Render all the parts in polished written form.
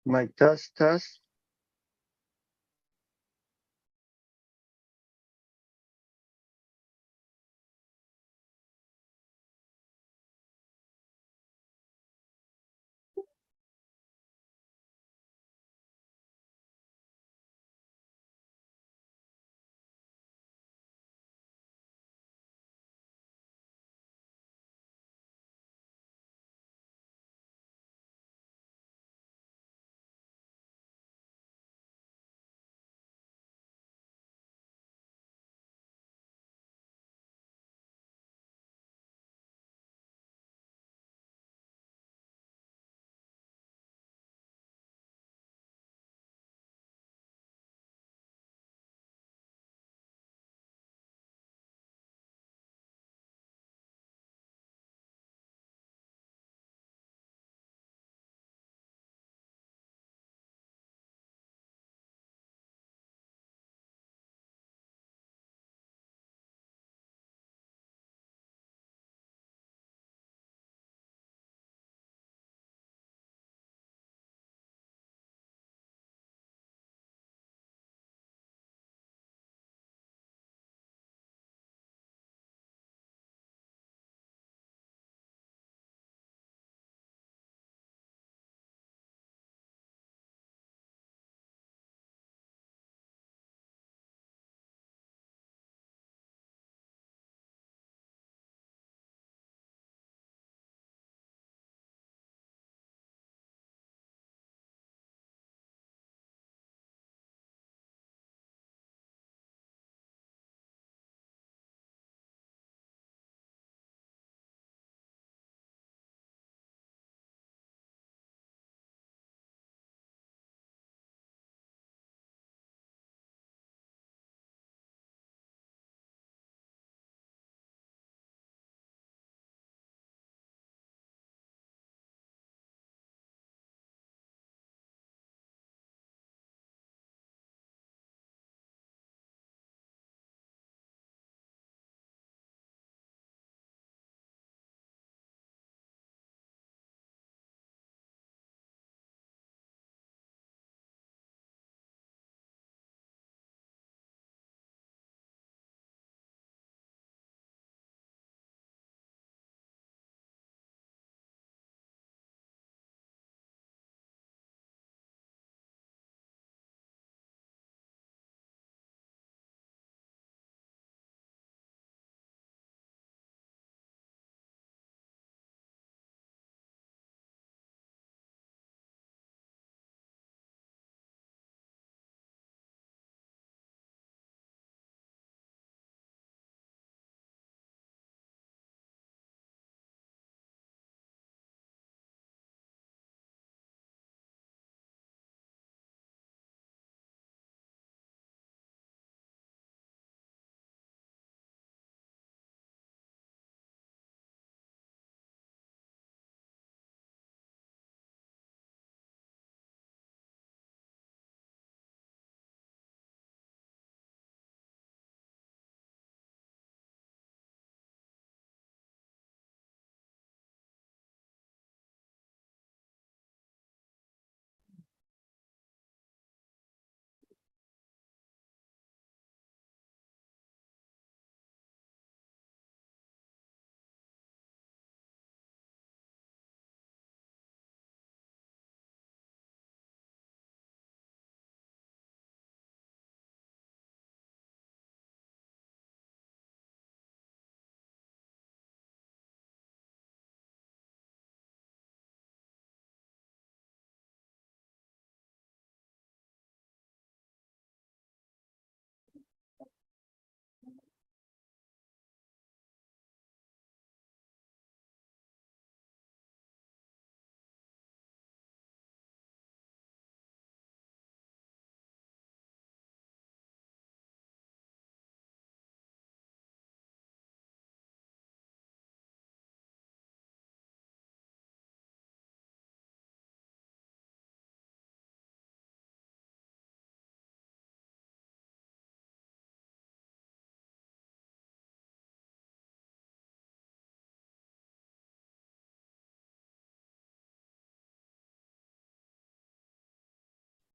My test.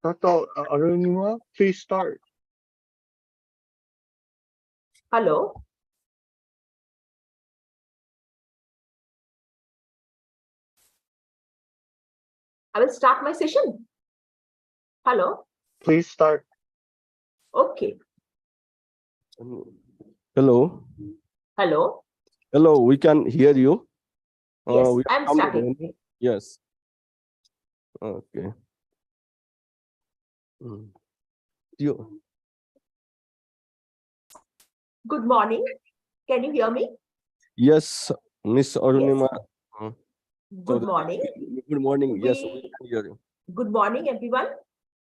Dr. Arunima, please start. Hello. I will start my session. Hello. Please start. Okay. Hello. Hello. Hello, we can hear you. Yes, We I'm have come to starting. the- Yes. Okay. You. Good morning. Can you hear me? Yes, Miss Arunima. Good morning. Good morning. Yes, We- we can hear you. Good morning, everyone.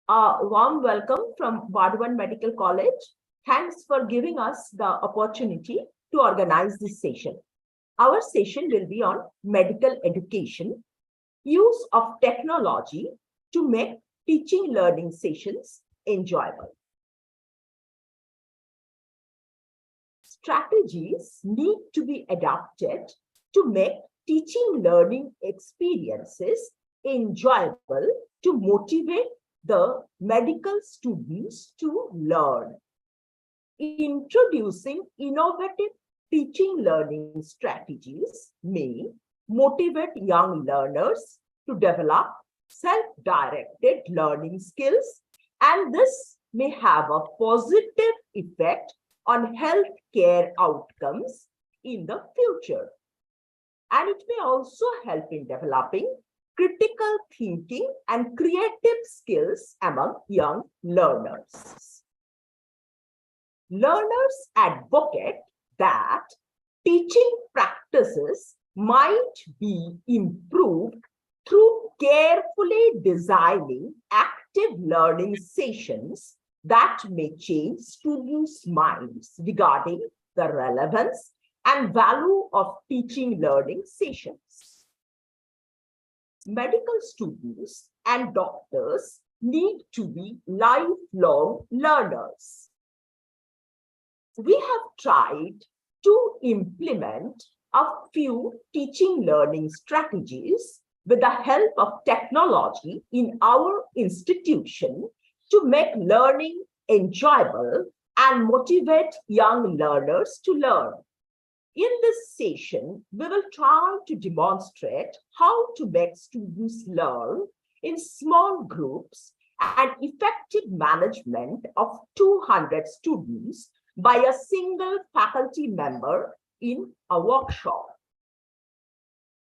Warm welcome from Bardhaman Medical College. Thanks for giving us the opportunity to organize this session. Our session will be on medical education, use of technology to make teaching learning sessions enjoyable. Strategies need to be adapted to make teaching learning experiences enjoyable to motivate the medical students to learn. Introducing innovative teaching learning strategies may motivate young learners to develop self-directed learning skills, and this may have a positive effect on healthcare outcomes in the future. And it may also help in developing critical thinking and creative skills among young learners. Learners advocate that teaching practices might be improved through carefully designing active learning sessions that may change students' minds regarding the relevance and value of teaching learning sessions. Medical students and doctors need to be lifelong learners. We have tried to implement a few teaching learning strategies with the help of technology in our institution to make learning enjoyable and motivate young learners to learn. In this session, we will try to demonstrate how to make students learn in small groups and effective management of 200 students by a single faculty member in a workshop.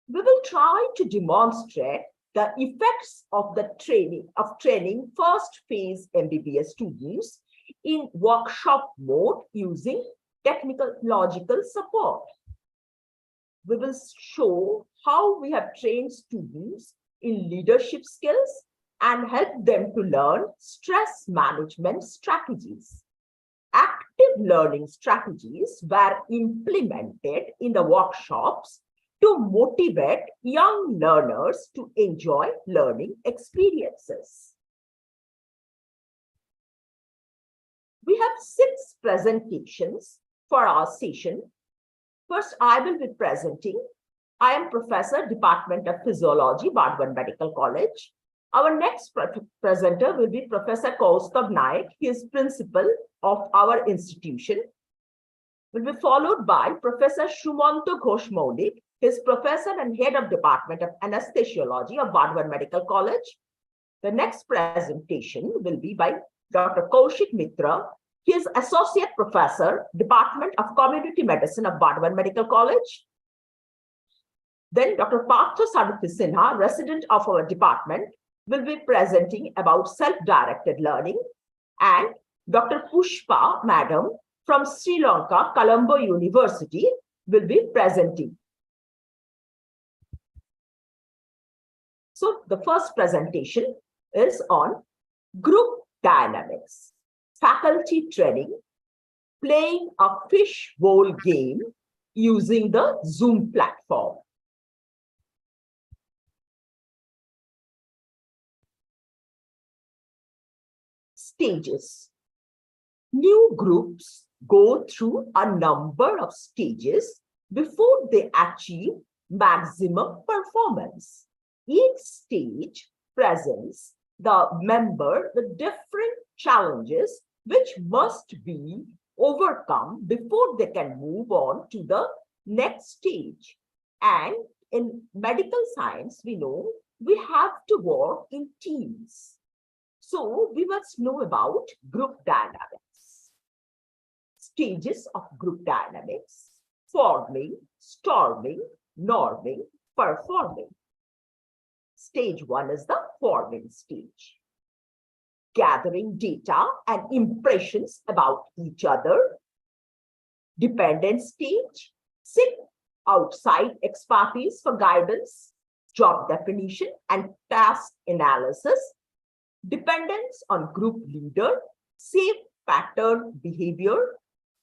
We will try to demonstrate the effects of the training first phase MBBS students in workshop mode using technological support. We will show how we have trained students in leadership skills and help them to learn stress management strategies. Active learning strategies were implemented in the workshops to motivate young learners to enjoy learning experiences. We have 6 presentations for our session. First, I will be presenting. I am Professor, Department of Physiology, Bardhaman Medical College. Our next presenter will be Professor Kaustav Naik. He is principal of our institution. Will be followed by Professor Shumanta Ghosh Maulik. He is professor and head of Department of Anesthesiology of Bardhaman Medical College. The next presentation will be by Dr. Kaushik Mitra. He is associate professor, Department of Community Medicine of Bardhaman Medical College. Then Dr. Partha Saduthi Sinha, resident of our department, will be presenting about self-directed learning, and Dr. Pushpa, madam, from Sri Lanka, Colombo University, will be presenting. So the first presentation is on group dynamics, faculty training, playing a fishbowl game using the Zoom platform. Stages. New groups go through a number of stages before they achieve maximum performance. Each stage presents the member the different challenges which must be overcome before they can move on to the next stage. And in medical science, we know we have to work in teams. So we must know about group dynamics. Stages of group dynamics: forming, storming, norming, performing. Stage 1 is the forming stage. Gathering data and impressions about each other. Dependent stage: seek outside expertise for guidance, job definition, and task analysis. Dependence on group leader, safe pattern behavior.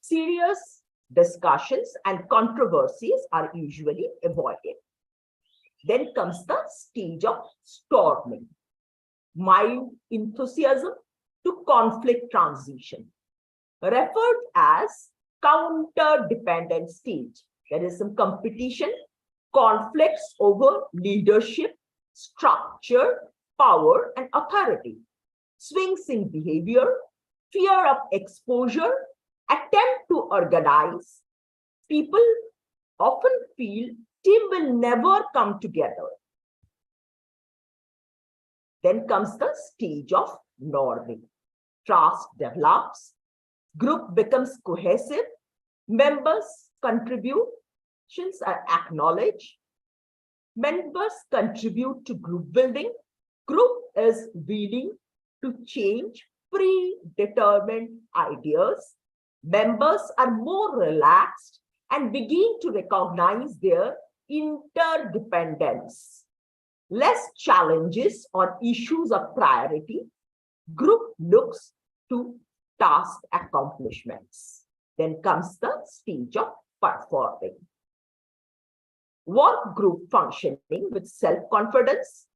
Serious discussions and controversies are usually avoided. Then comes the stage of storming. Mild enthusiasm to conflict transition, referred as counter-dependent stage. There is some competition, conflicts over leadership, structure, power, and authority. Swings in behavior, fear of exposure, attempt to organize. People often feel team will never come together. Then comes the stage of norming. Trust develops, group becomes cohesive, members' contributions are acknowledged, members contribute to group building, group is willing to change predetermined ideas, members are more relaxed and begin to recognize their interdependence. Less challenges or issues of priority, group looks to task accomplishments. Then comes the stage of performing. Work group functioning with self-confidence,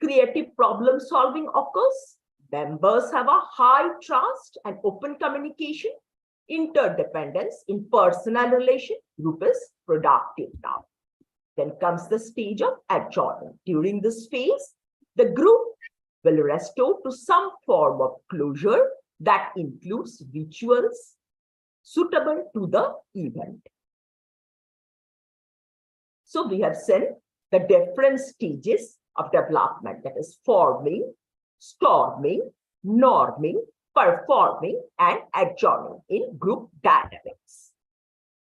creative problem solving occurs, members have a high trust and open communication, interdependence in personal relation, group is productive now. Then comes the stage of adjournment. During this phase, the group will restore to some form of closure that includes rituals suitable to the event. So we have seen the different stages of development, that is forming, storming, norming, performing, and adjourning in group dynamics.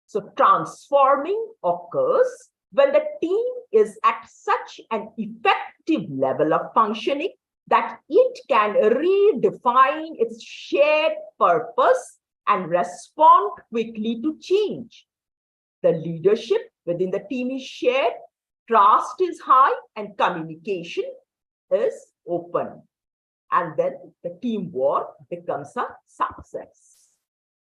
So transforming occurs when the team is at such an effective level of functioning that it can redefine its shared purpose and respond quickly to change. The leadership within the team is shared, trust is high, and communication is open. And then the teamwork becomes a success.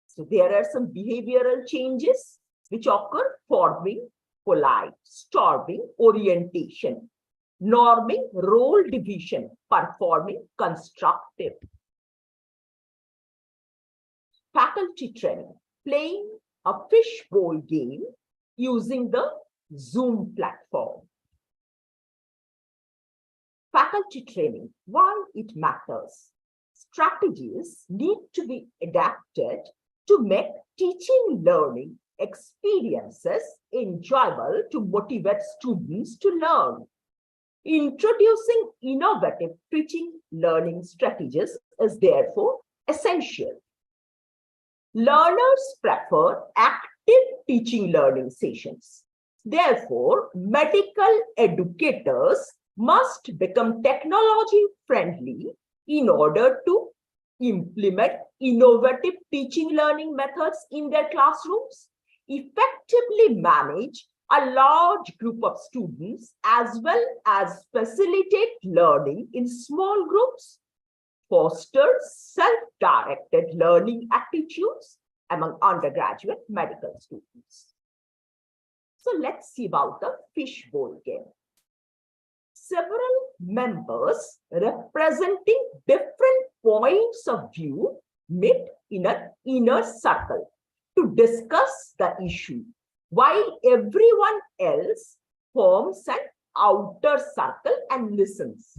So there are some behavioral changes which occur: forming, polite, storming, orientation, norming, role division, performing, constructive. Faculty training, playing a fishbowl game using the Zoom platform. Faculty training, why it matters. Strategies need to be adapted to make teaching learning experiences enjoyable to motivate students to learn. Introducing innovative teaching learning strategies is therefore essential. Learners prefer active teaching learning sessions. Therefore, medical educators must become technology friendly in order to implement innovative teaching learning methods in their classrooms, effectively manage a large group of students, as well as facilitate learning in small groups, foster self-directed learning attitudes among undergraduate medical students. So let's see about the fishbowl game. Several members representing different points of view meet in an inner circle to discuss the issue, while everyone else forms an outer circle and listens.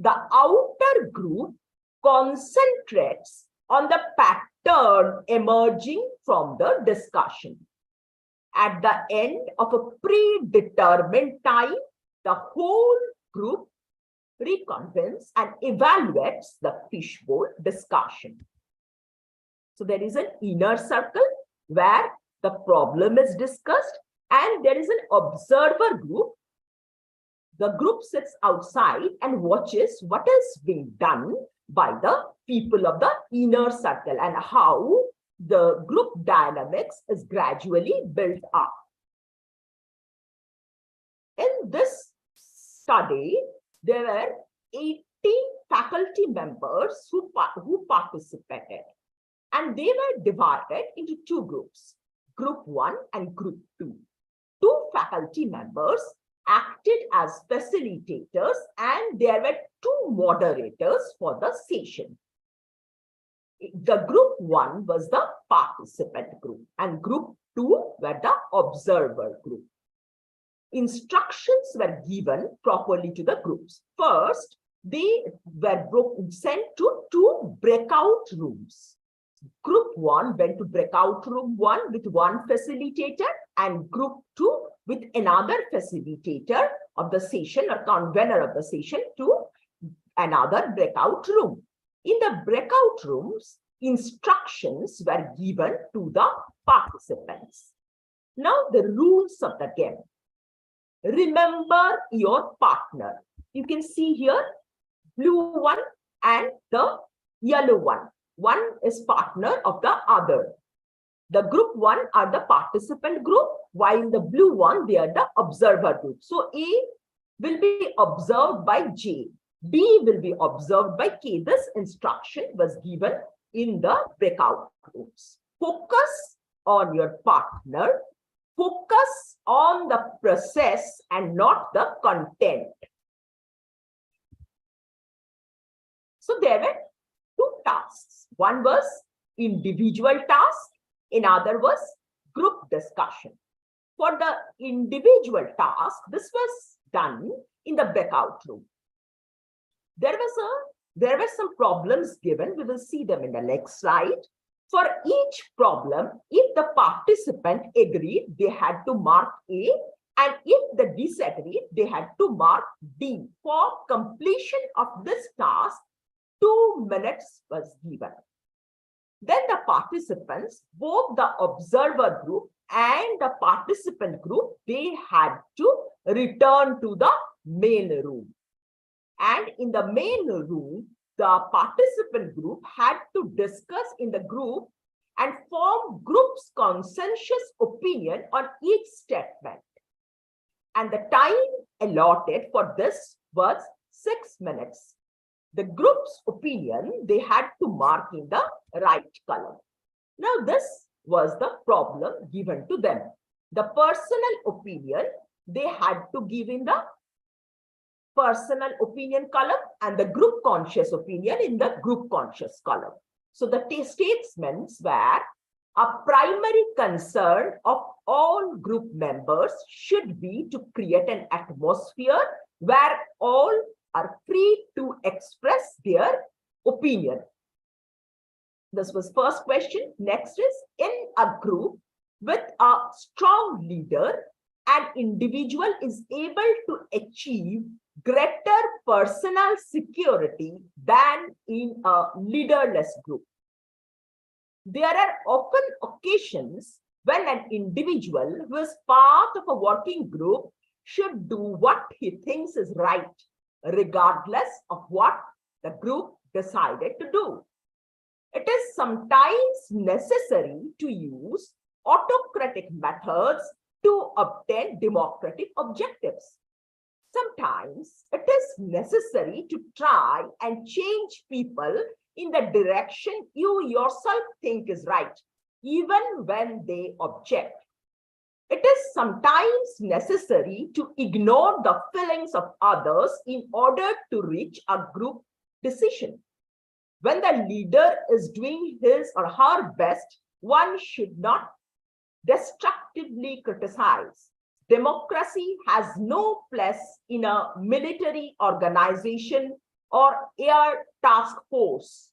The outer group concentrates on the pattern emerging from the discussion. At the end of a predetermined time, the whole group reconvenes and evaluates the fishbowl discussion. So there is an inner circle where the problem is discussed, and there is an observer group. The group sits outside and watches what is being done by the people of the inner circle and how the group dynamics is gradually built up. In this study, there were 18 faculty members who participated, and they were divided into two groups, Group 1 and Group 2. Two faculty members acted as facilitators, and there were two moderators for the session. The Group 1 was the participant group, and Group 2 were the observer group. Instructions were given properly to the groups. First, they were sent to two breakout rooms. Group 1 went to breakout room 1 with one facilitator, and Group 2 with another facilitator of the session or convener of the session to another breakout room. In the breakout rooms, instructions were given to the participants. Now, the rules of the game. Remember your partner. You can see here, blue one and the yellow one. One is partner of the other. The Group 1 are the participant group, while the blue one, they are the observer group. So A will be observed by J. B will be observed by K. This instruction was given in the breakout rooms. Focus on your partner. Focus on the process and not the content. So there were two tasks. One was individual task, another was group discussion. For the individual task, this was done in the breakout room. There were some problems given. We will see them in the next slide. For each problem, if the participant agreed, they had to mark A, and if they disagreed, they had to mark D. For completion of this task, 2 minutes was given. Then the participants, both the observer group and the participant group, they had to return to the main room. And in the main room, the participant group had to discuss in the group and form group's consensus opinion on each statement. And the time allotted for this was 6 minutes. The group's opinion, they had to mark in the right column. Now, this was the problem given to them. The personal opinion, they had to give in the personal opinion column and the group conscious opinion in the group conscious column. So the statements were a primary concern of all group members should be to create an atmosphere where all are free to express their opinion. This was first question. Next is, in a group with a strong leader, an individual is able to achieve greater personal security than in a leaderless group. There are often occasions when an individual who is part of a working group should do what he thinks is right, regardless of what the group decided to do. It is sometimes necessary to use autocratic methods to obtain democratic objectives. Sometimes it is necessary to try and change people in the direction you yourself think is right, even when they object. It is sometimes necessary to ignore the feelings of others in order to reach a group decision. When the leader is doing his or her best, one should not destructively criticize. Democracy has no place in a military organization or Air Task Force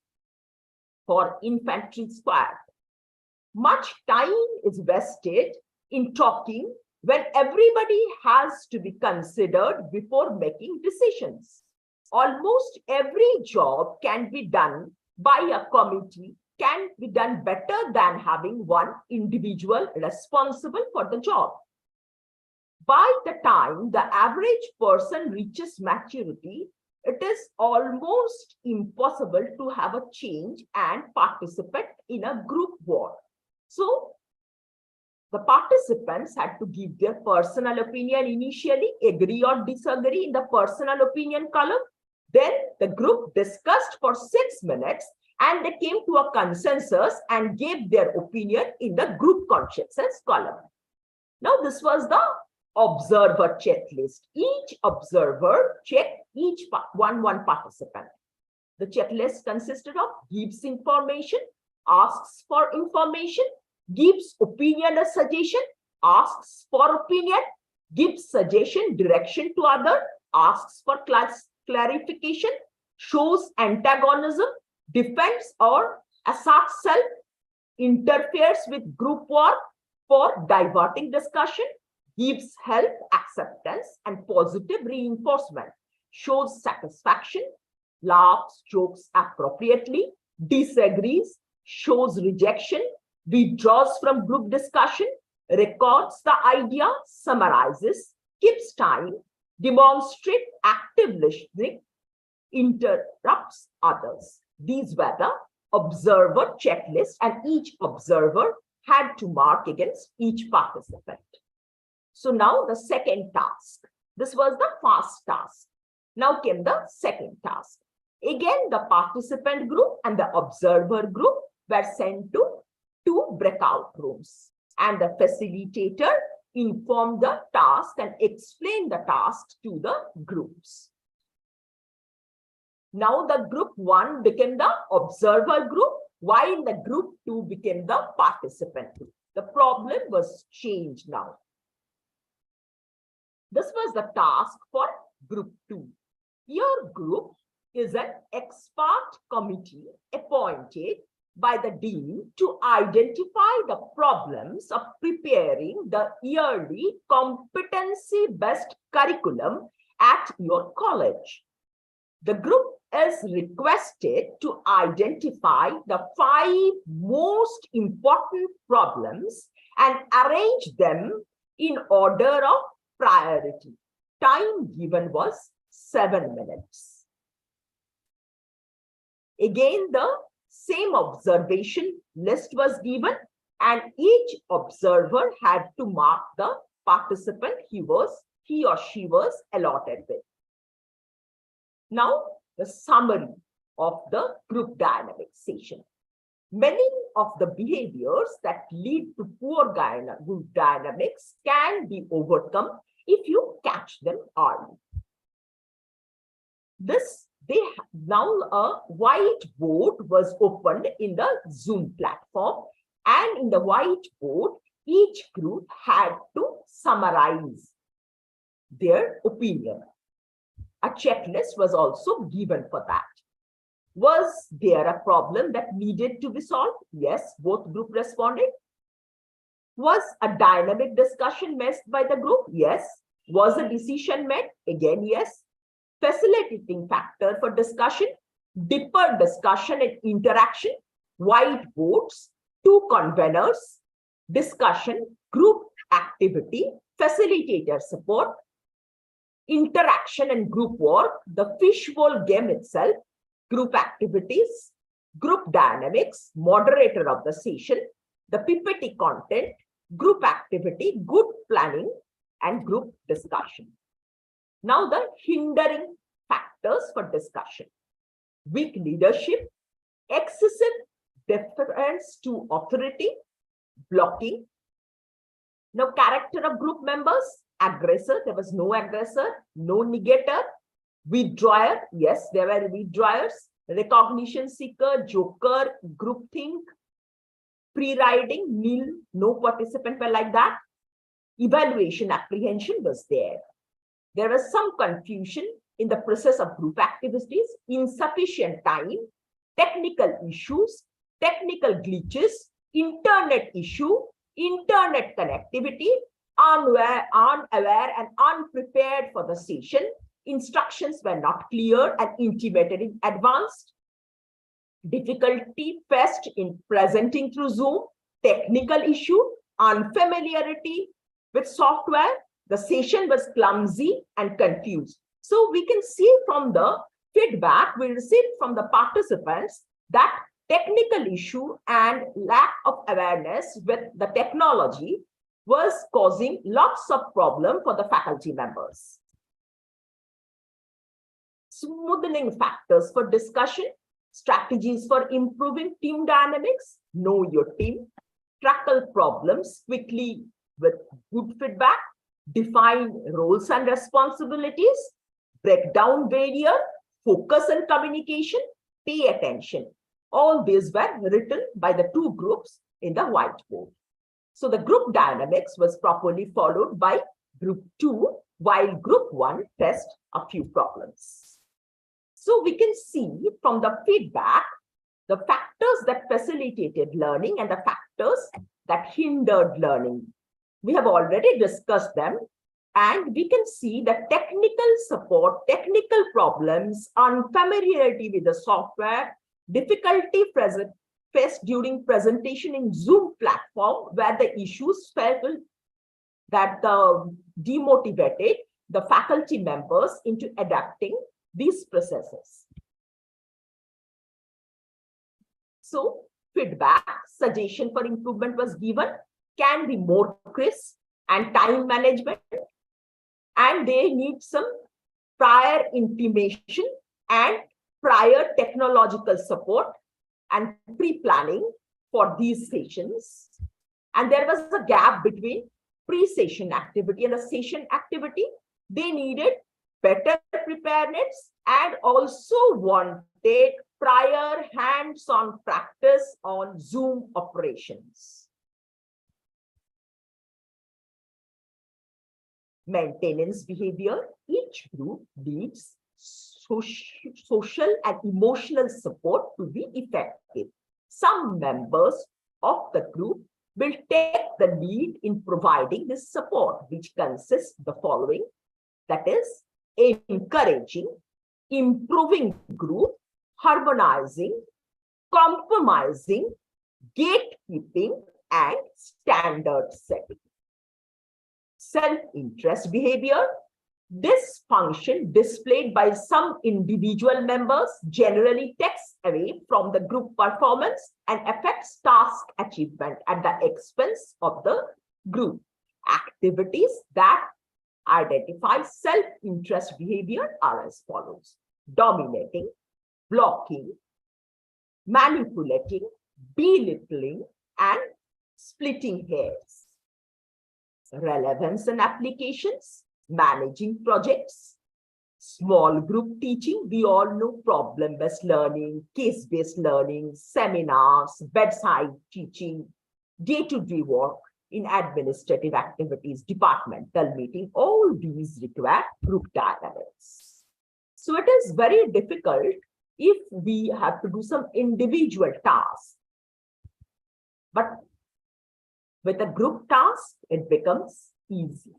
for Infantry Squad. Much time is wasted in talking when everybody has to be considered before making decisions. Almost every job can be done by a committee, can be done better than having one individual responsible for the job. By the time the average person reaches maturity, it is almost impossible to have a change and participate in a group work. So the participants had to give their personal opinion initially, agree or disagree in the personal opinion column. Then the group discussed for 6 minutes and they came to a consensus and gave their opinion in the group consensus column. Now this was the observer checklist. Each observer checked each one participant. The checklist consisted of gives information, asks for information, gives opinion or suggestion, asks for opinion, gives suggestion, direction to other, asks for clarification, shows antagonism, defends or asserts self, interferes with group work for diverting discussion, gives help, acceptance, and positive reinforcement, shows satisfaction, laughs, jokes appropriately, disagrees, shows rejection, withdraws from group discussion, records the idea, summarizes, keeps time, demonstrates active listening, interrupts others. These were the observer checklist, and each observer had to mark against each participant. So now the second task. This was the first task. Now came the second task. Again, the participant group and the observer group were sent to 2 breakout rooms, and the facilitator informed the task and explained the task to the groups. Now the group 1 became the observer group, while the group 2 became the participant group. The problem was changed now. This was the task for group 2. Your group is an expert committee appointed by the dean to identify the problems of preparing the yearly competency-based curriculum at your college. The group is requested to identify the 5 most important problems and arrange them in order of priority. Time given was 7 minutes. Again, the same observation list was given, and each observer had to mark the participant he or she was allotted with. Now, the summary of the group dynamic session. Many of the behaviors that lead to poor group dynamics can be overcome if you catch them early. Now a whiteboard was opened in the Zoom platform, and in the whiteboard, each group had to summarize their opinion. A checklist was also given for that. Was there a problem that needed to be solved? Yes, both groups responded. Was a dynamic discussion made by the group? Yes. Was a decision made? Again, yes. Facilitating factor for discussion, deeper discussion and interaction, whiteboards, 2 conveners, discussion, group activity, facilitator support, interaction and group work, the fishbowl game itself, group activities, group dynamics, moderator of the session, the PPT content, group activity, good planning, and group discussion. Now the hindering factors for discussion: weak leadership, excessive deference to authority, blocking. Now character of group members: aggressor, there was no aggressor, no negator, withdrawer, yes, there were withdrawers, recognition seeker, joker, groupthink, pre-riding, nil, no participant were like that. Evaluation apprehension was there. There was some confusion in the process of group activities, insufficient time, technical issues, technical glitches, internet issue, internet connectivity, unaware and unprepared for the session, instructions were not clear and intimated in advance, difficulty faced in presenting through Zoom, technical issue, unfamiliarity with software, the session was clumsy and confused. So we can see from the feedback we received from the participants that technical issue and lack of awareness with the technology was causing lots of problem for the faculty members. Smoothing factors for discussion, strategies for improving team dynamics, know your team, tackle problems quickly with good feedback, define roles and responsibilities, break down barrier, focus on communication, pay attention. All these were written by the two groups in the whiteboard. So the group dynamics was properly followed by group 2, while group 1 faced a few problems. So we can see from the feedback, the factors that facilitated learning and the factors that hindered learning. We have already discussed them, and we can see that technical support, technical problems, unfamiliarity with the software, difficulty faced during presentation in Zoom platform, where the issues felt that demotivated the faculty members into adapting these processes. So feedback, suggestion for improvement was given, can be more crisp and time management, and they need some prior intimation and prior technological support and pre-planning for these sessions. And there was a gap between pre-session activity and the session activity. They needed better preparedness and also wanted prior hands-on practice on Zoom operations. Maintenance behavior. Each group needs social and emotional support to be effective. Some members of the group will take the lead in providing this support, which consists of the following, that is, encouraging, improving group, harmonizing, compromising, gatekeeping, and standard setting. Self-interest behavior. This function displayed by some individual members generally takes away from the group performance and affects task achievement at the expense of the group. Activities that identify self-interest behavior are as follows: dominating, blocking, manipulating, belittling, and splitting hairs. Relevance and applications. Managing projects, small group teaching. We all know problem-based learning, case-based learning, seminars, bedside teaching, day-to-day work in administrative activities, departmental meeting. All these require group dynamics. So it is very difficult if we have to do some individual tasks. But with a group task, it becomes easy.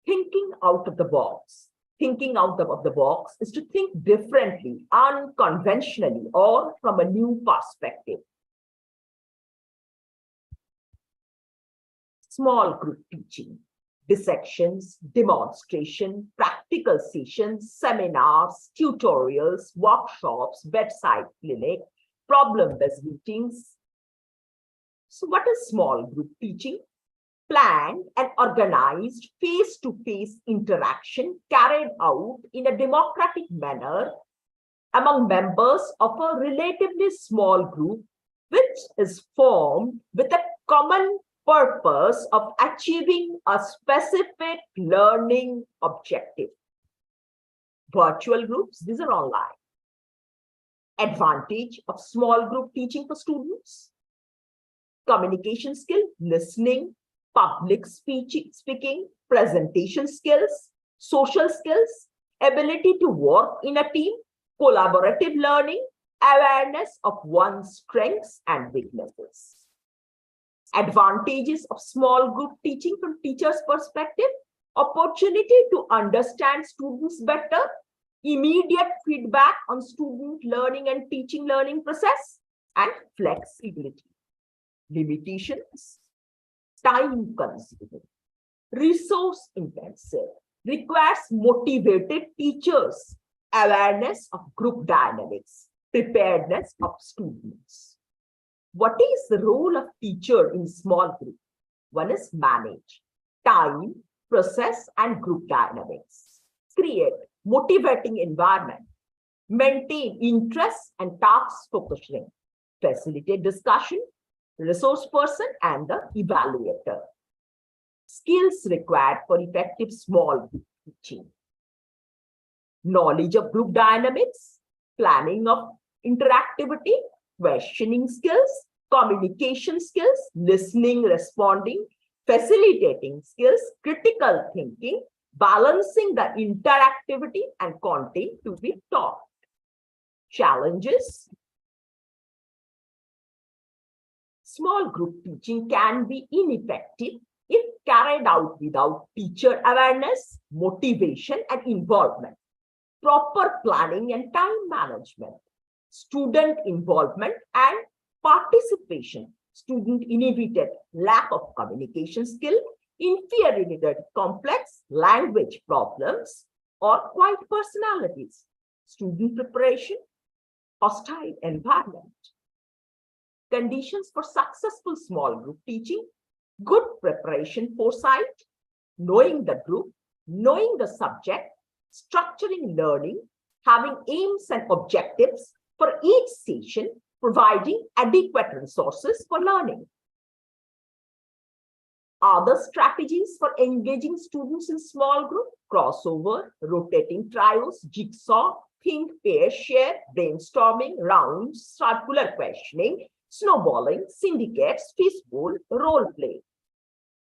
Thinking out of the box. Thinking out of the box is to think differently, unconventionally, or from a new perspective. Small group teaching, dissections, demonstration, practical sessions, seminars, tutorials, workshops, bedside clinic, problem-based meetings. So what is small group teaching? Planned and organized face-to-face interaction carried out in a democratic manner among members of a relatively small group, which is formed with a common purpose of achieving a specific learning objective. Virtual groups, these are online. Advantage of small group teaching for students: communication skill, listening, public speaking, presentation skills, social skills, ability to work in a team, collaborative learning, awareness of one's strengths and weaknesses. Advantages of small group teaching from teacher's perspective: opportunity to understand students better, immediate feedback on student learning and teaching learning process, and flexibility. Limitations: time consuming, resource intensive, requires motivated teachers, awareness of group dynamics, preparedness of students. What is the role of teacher in small group? One is manage time, process, and group dynamics, create motivating environment, maintain interest and task focusing, facilitate discussion, resource person, and the evaluator. Skills required for effective small group teaching: knowledge of group dynamics, planning of interactivity, questioning skills, communication skills, listening, responding, facilitating skills, critical thinking, balancing the interactivity and content to be taught. Challenges: small group teaching can be ineffective if carried out without teacher awareness, motivation, and involvement, proper planning and time management, student involvement and participation, student inhibited lack of communication skill, inferiority complex language problems, or quiet personalities, student preparation, hostile environment. Conditions for successful small group teaching: good preparation foresight, knowing the group, knowing the subject, structuring learning, having aims and objectives for each session, providing adequate resources for learning. Other strategies for engaging students in small group: crossover, rotating trios, jigsaw, think, pair, share, brainstorming, rounds, circular questioning, snowballing, syndicates, fishbowl, role play.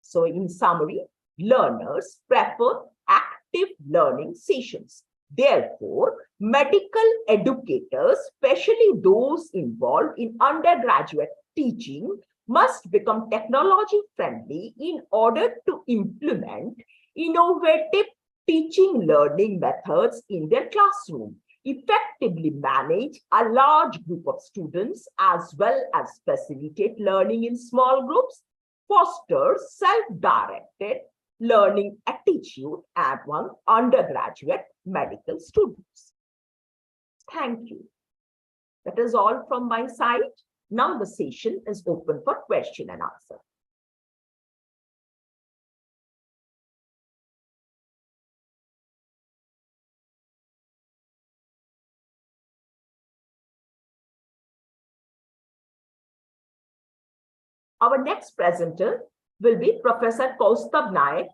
So in summary, learners prefer active learning sessions. Therefore, medical educators, especially those involved in undergraduate teaching, must become technology friendly in order to implement innovative teaching learning methods in their classroom, effectively manage a large group of students, as well as facilitate learning in small groups, foster self-directed learning attitude among undergraduate medical students. Thank you. That is all from my side. Now the session is open for question and answer. Our next presenter will be Professor Kaustab Naik,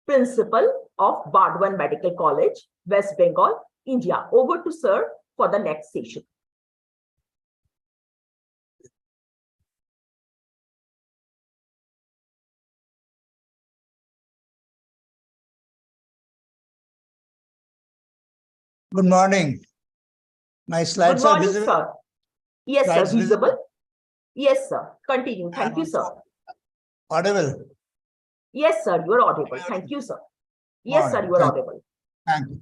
Principal of Bardwan Medical College, West Bengal, India. Over to sir for the next session. Good morning. My slides Good are morning, visible. sir. Yes, Slides sir, visible. Yes, sir. Continue. Thank And you, sir. also audible. Yes, sir, you are audible. Thank you, sir. Yes, sir, Morning. you are Thank audible. Thank you.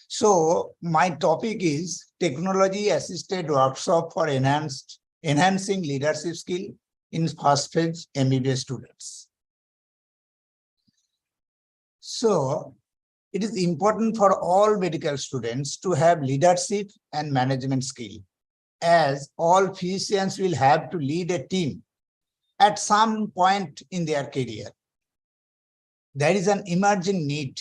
So my topic is technology assisted workshop for enhancing leadership skill in first phase MBBS students. So it is important for all medical students to have leadership and management skill, as all physicians will have to lead a team at some point in their career. There is an emerging need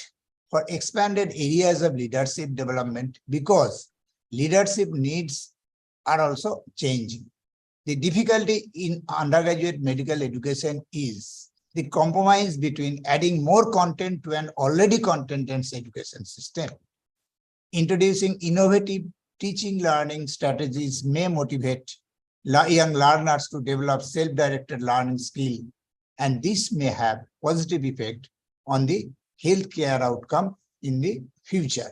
for expanded areas of leadership development because leadership needs are also changing. The difficulty in undergraduate medical education is the compromise between adding more content to an already content-dense education system. Introducing innovative teaching learning strategies may motivate young learners to develop self-directed learning skill, and this may have positive effect on the healthcare outcome in the future.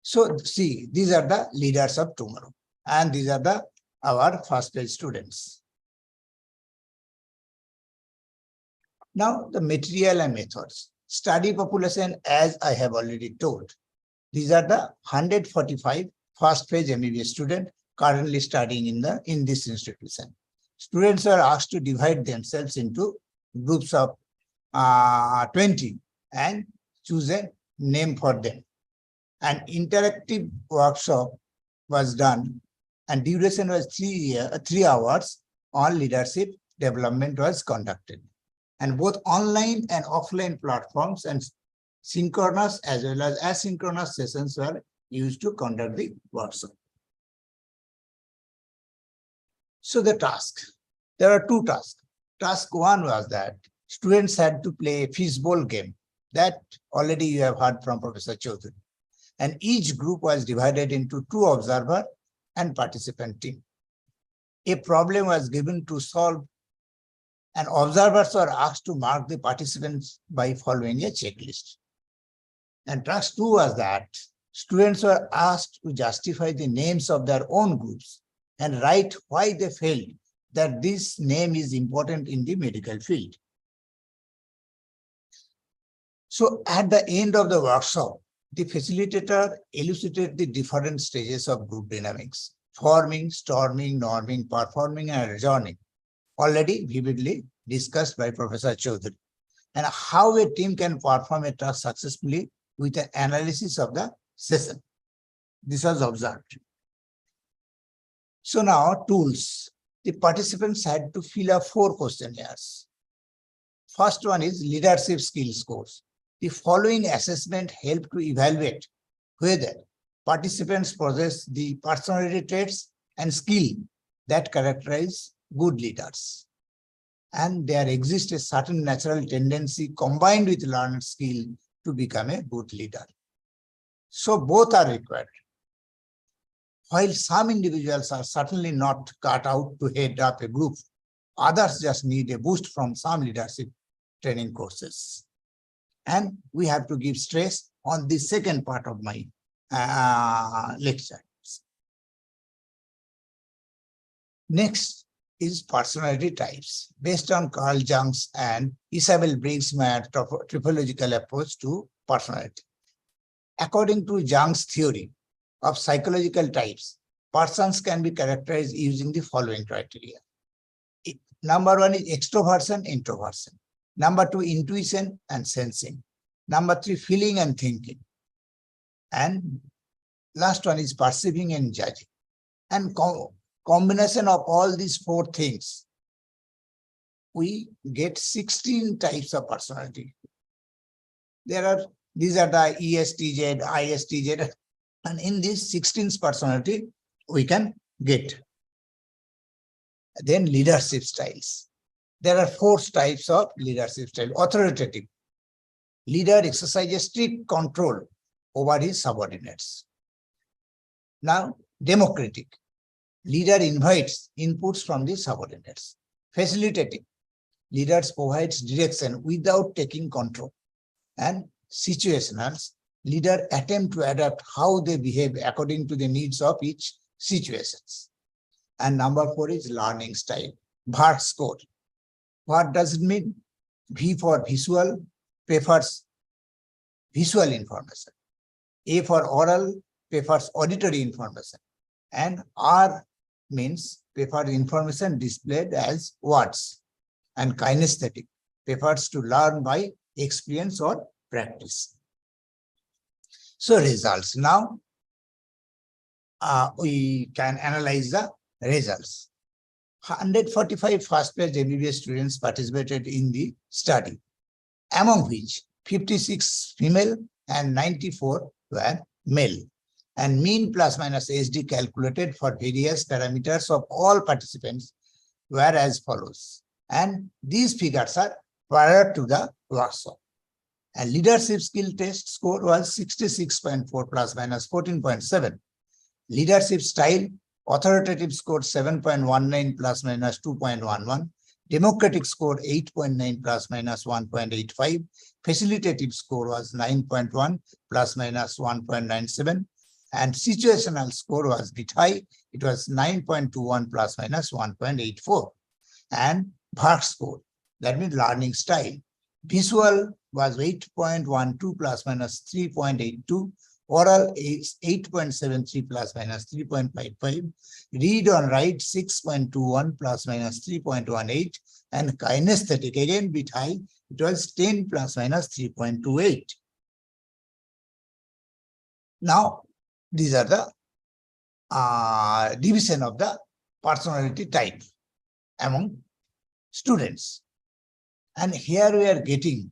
So see, these are the leaders of tomorrow, and these are our first page students. Now the material and methods. Study population, as I have already told. These are the 145 first page MBBS students currently studying in this institution. Students are asked to divide themselves into groups of 20 and choose a name for them. An interactive workshop was done and duration was 3 hours. On leadership development was conducted. And both online and offline platforms and synchronous as well as asynchronous sessions were used to conduct the workshop. So the task, there are 2 tasks. Task 1 was that students had to play a fishbowl game. That already you have heard from Professor Chaudhary. And each group was divided into 2 observer and participant team. A problem was given to solve, and observers were asked to mark the participants by following a checklist. And task 2 was that students were asked to justify the names of their own groups and write why they felt that this name is important in the medical field. So at the end of the workshop, the facilitator elucidated the different stages of group dynamics: forming, storming, norming, performing, and adjourning, already vividly discussed by Professor Chaudhary, and how a team can perform a task successfully with an analysis of the session. This was observed. So now tools. The participants had to fill up 4 questionnaires. First one is leadership skill scores. The following assessment helped to evaluate whether participants possess the personality traits and skill that characterize good leaders, and there exists a certain natural tendency combined with learned skill to become a good leader. So both are required. While some individuals are certainly not cut out to head up a group, others just need a boost from some leadership training courses. And we have to give stress on the second part of my lecture. Next is personality types, based on Carl Jung's and Isabel Briggs-Meyer typological approach to personality. According to Jung's theory of psychological types, persons can be characterized using the following criteria. Number 1 is extroversion, introversion. Number 2, intuition and sensing. Number 3, feeling and thinking. And last one is perceiving and judging. And combination of all these 4 things, we get 16 types of personality. These are the ESTJ, ISTJ, and in this 16th personality, we can get. Then leadership styles. There are 4 types of leadership style. Authoritative. Leader exercises strict control over his subordinates. Now, democratic. Leader invites inputs from the subordinates. Facilitative. Leaders provides direction without taking control. And situational. Leader attempt to adapt how they behave according to the needs of each situations. And number 4 is learning style. VAR score. What does it mean? V for visual, prefers visual information. A for oral, prefers auditory information. And R means prefers information displayed as words. And kinesthetic, prefers to learn by experience or practice. So results. Now, we can analyze the results. 145 first-page MBBS students participated in the study, among which 56 female and 94 were male. And mean plus minus SD calculated for various parameters of all participants were as follows. And these figures are prior to the workshop. And leadership skill test score was 66.4 plus minus 14.7. Leadership style, authoritative score 7.19 plus minus 2.11. Democratic score 8.9 plus minus 1.85. Facilitative score was 9.1 plus minus 1.97. And situational score was a bit high. It was 9.21 plus minus 1.84. And VARK score, that means learning style. Visual was 8.12 plus minus 3.82. Oral is 8.73 plus minus 3.55. Read on write 6.21 plus minus 3.18. And kinesthetic, again bit high, it was 10 plus minus 3.28. Now, these are the division of the personality type among students. And here we are getting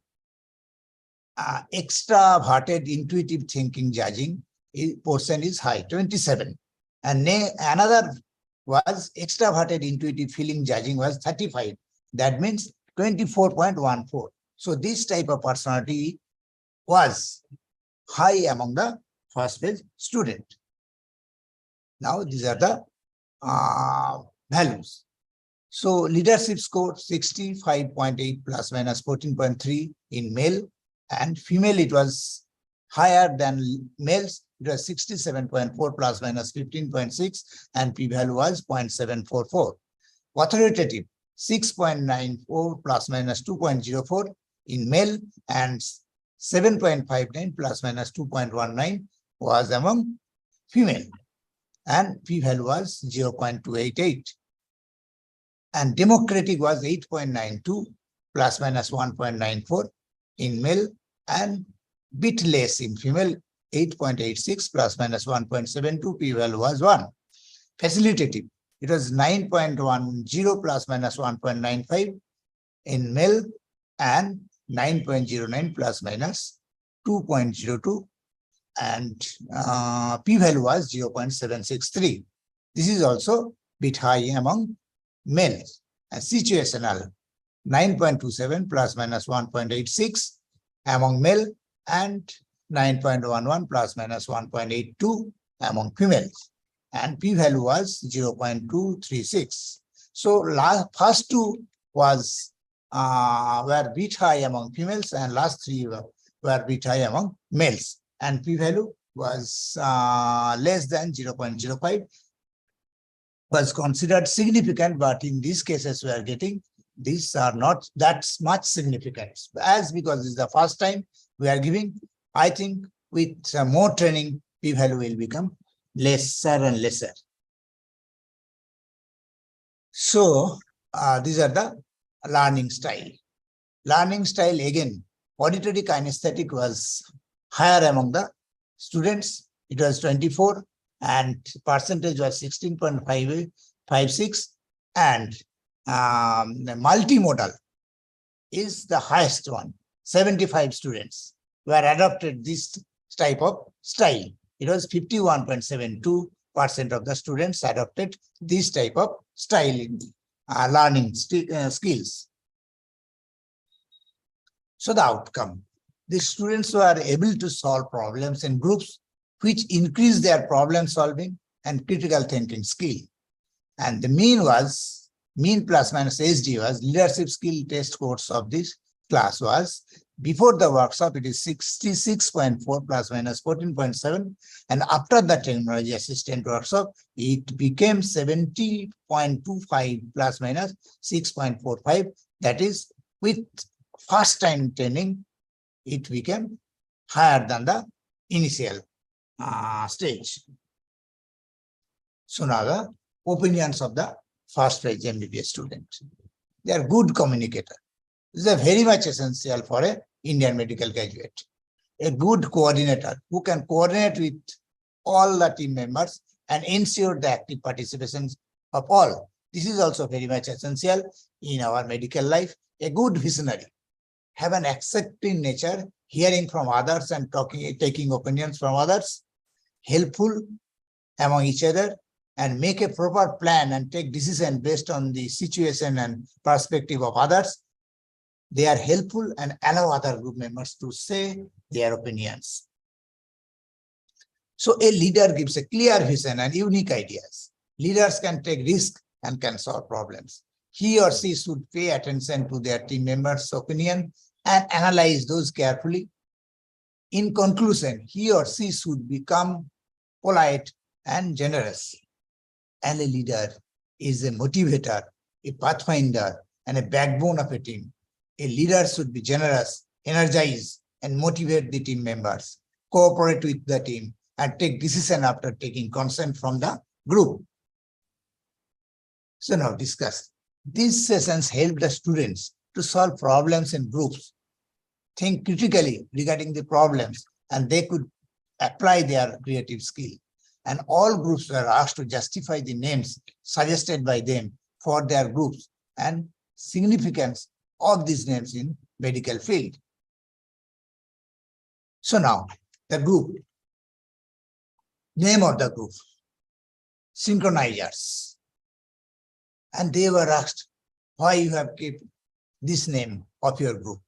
extraverted intuitive thinking judging portion is high, 27. And another was extraverted intuitive feeling judging was 35. That means 24.14. So this type of personality was high among the first page student. Now these are the values. So leadership score 65.8 plus minus 14.3 in male, and female it was higher than males. It was 67.4 plus minus 15.6 and p-value was 0.744. Authoritative 6.94 plus minus 2.04 in male and 7.59 plus minus 2.19 was among female, and p-value was 0.288. And democratic was 8.92 plus minus 1.94 in male and bit less in female, 8.86 plus minus 1.72, p-value was 1. Facilitative, it was 9.10 plus minus 1.95 in male and 9.09 plus minus 2.02, and p-value was 0.763. This is also bit high among males. And situational 9.27 plus minus 1.86 among male and 9.11 plus minus 1.82 among females, and p-value was 0.236. So first two was were bit high among females and last three were bit high among males, and p-value was less than 0.05, was considered significant, but in these cases we are getting these are not that much significant, as because this is the first time we are giving. I think with more training, p-value will become lesser and lesser. So these are the learning style. Learning style, again, auditory kinesthetic was higher among the students. It was 24 and percentage was 16.56, and multimodal is the highest one. 75 students were adopted this type of style. It was 51.72% of the students adopted this type of style in learning skills. So the outcome, the students were able to solve problems in groups, which increase their problem solving and critical thinking skill. And the mean plus minus SD was leadership skill test course of this class was, before the workshop it is 66.4 plus minus 14.7, and after the technology assistant workshop it became 70.25 plus minus 6.45. That is, with first time training it became higher than the initial stage. So now the opinions of the first page MBBS student. They are good communicator. This is very much essential for an Indian medical graduate. A good coordinator who can coordinate with all the team members and ensure the active participation of all. This is also very much essential in our medical life. A good visionary, have an accepting nature, hearing from others and taking opinions from others, helpful among each other, and make a proper plan and take decision based on the situation and perspective of others. They are helpful and allow other group members to say their opinions. So a leader gives a clear vision and unique ideas. Leaders can take risk and can solve problems. He or she should pay attention to their team members' opinion and analyze those carefully. In conclusion, he or she should become polite and generous. And a leader is a motivator, a pathfinder, and a backbone of a team. A leader should be generous, energize, and motivate the team members, cooperate with the team, and take decision after taking consent from the group. So now discuss. These sessions help the students to solve problems in groups, think critically regarding the problems, and they could apply their creative skill. And all groups were asked to justify the names suggested by them for their groups and significance of these names in medical field. So now the group, name of the group, synchronizers. And they were asked why you have kept this name of your group.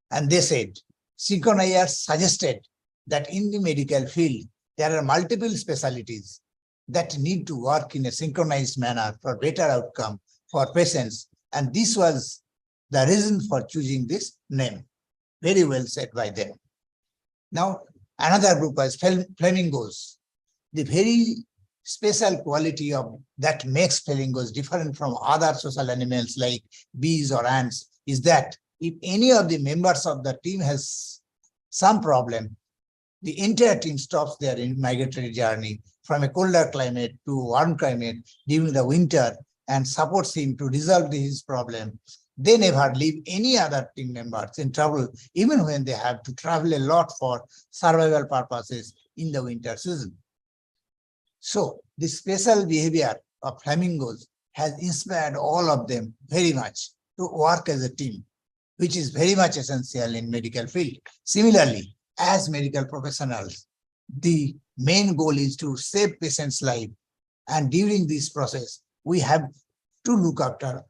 And they said, synchronizers suggested that in the medical field, there are multiple specialties that need to work in a synchronized manner for better outcome for patients. And this was the reason for choosing this name. Very well said by them. Now, another group was flamingos. The very special quality of that makes flamingos different from other social animals like bees or ants is that if any of the members of the team has some problem, the entire team stops their migratory journey from a colder climate to warm climate during the winter and supports him to resolve his problem. They never leave any other team members in trouble, even when they have to travel a lot for survival purposes in the winter season. So the special behavior of flamingos has inspired all of them very much to work as a team, which is very much essential in medical field. Similarly, as medical professionals, the main goal is to save patients' life. And during this process, we have to look after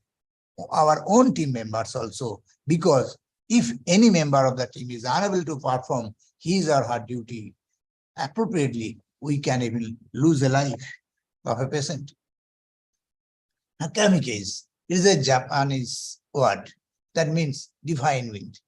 our own team members also, because if any member of the team is unable to perform his or her duty appropriately, we can even lose a life of a patient. Now, kamikaze is a Japanese word that means divine wind.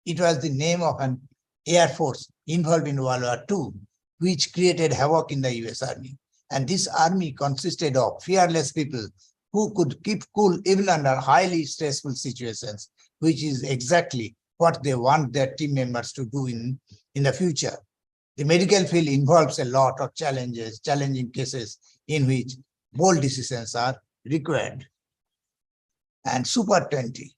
It was the name of an air force involved in World War II, which created havoc in the US Army. And this army consisted of fearless people who could keep cool even under highly stressful situations, which is exactly what they want their team members to do in the future. The medical field involves a lot of challenging cases in which bold decisions are required. And Super 20.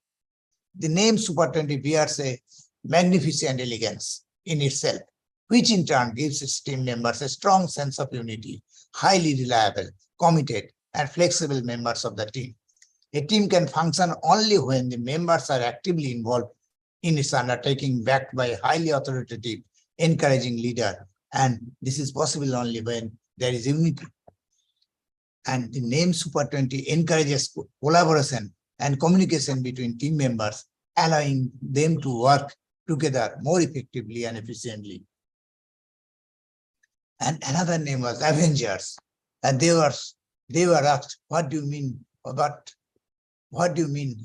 The name Super 20 bears a magnificent elegance in itself, which in turn gives its team members a strong sense of unity, highly reliable, committed, and flexible members of the team. A team can function only when the members are actively involved in its undertaking, backed by a highly authoritative, encouraging leader. And this is possible only when there is unity. And the name Super 20 encourages collaboration and communication between team members, allowing them to work together more effectively and efficiently. And another name was Avengers. And they were asked, what do you mean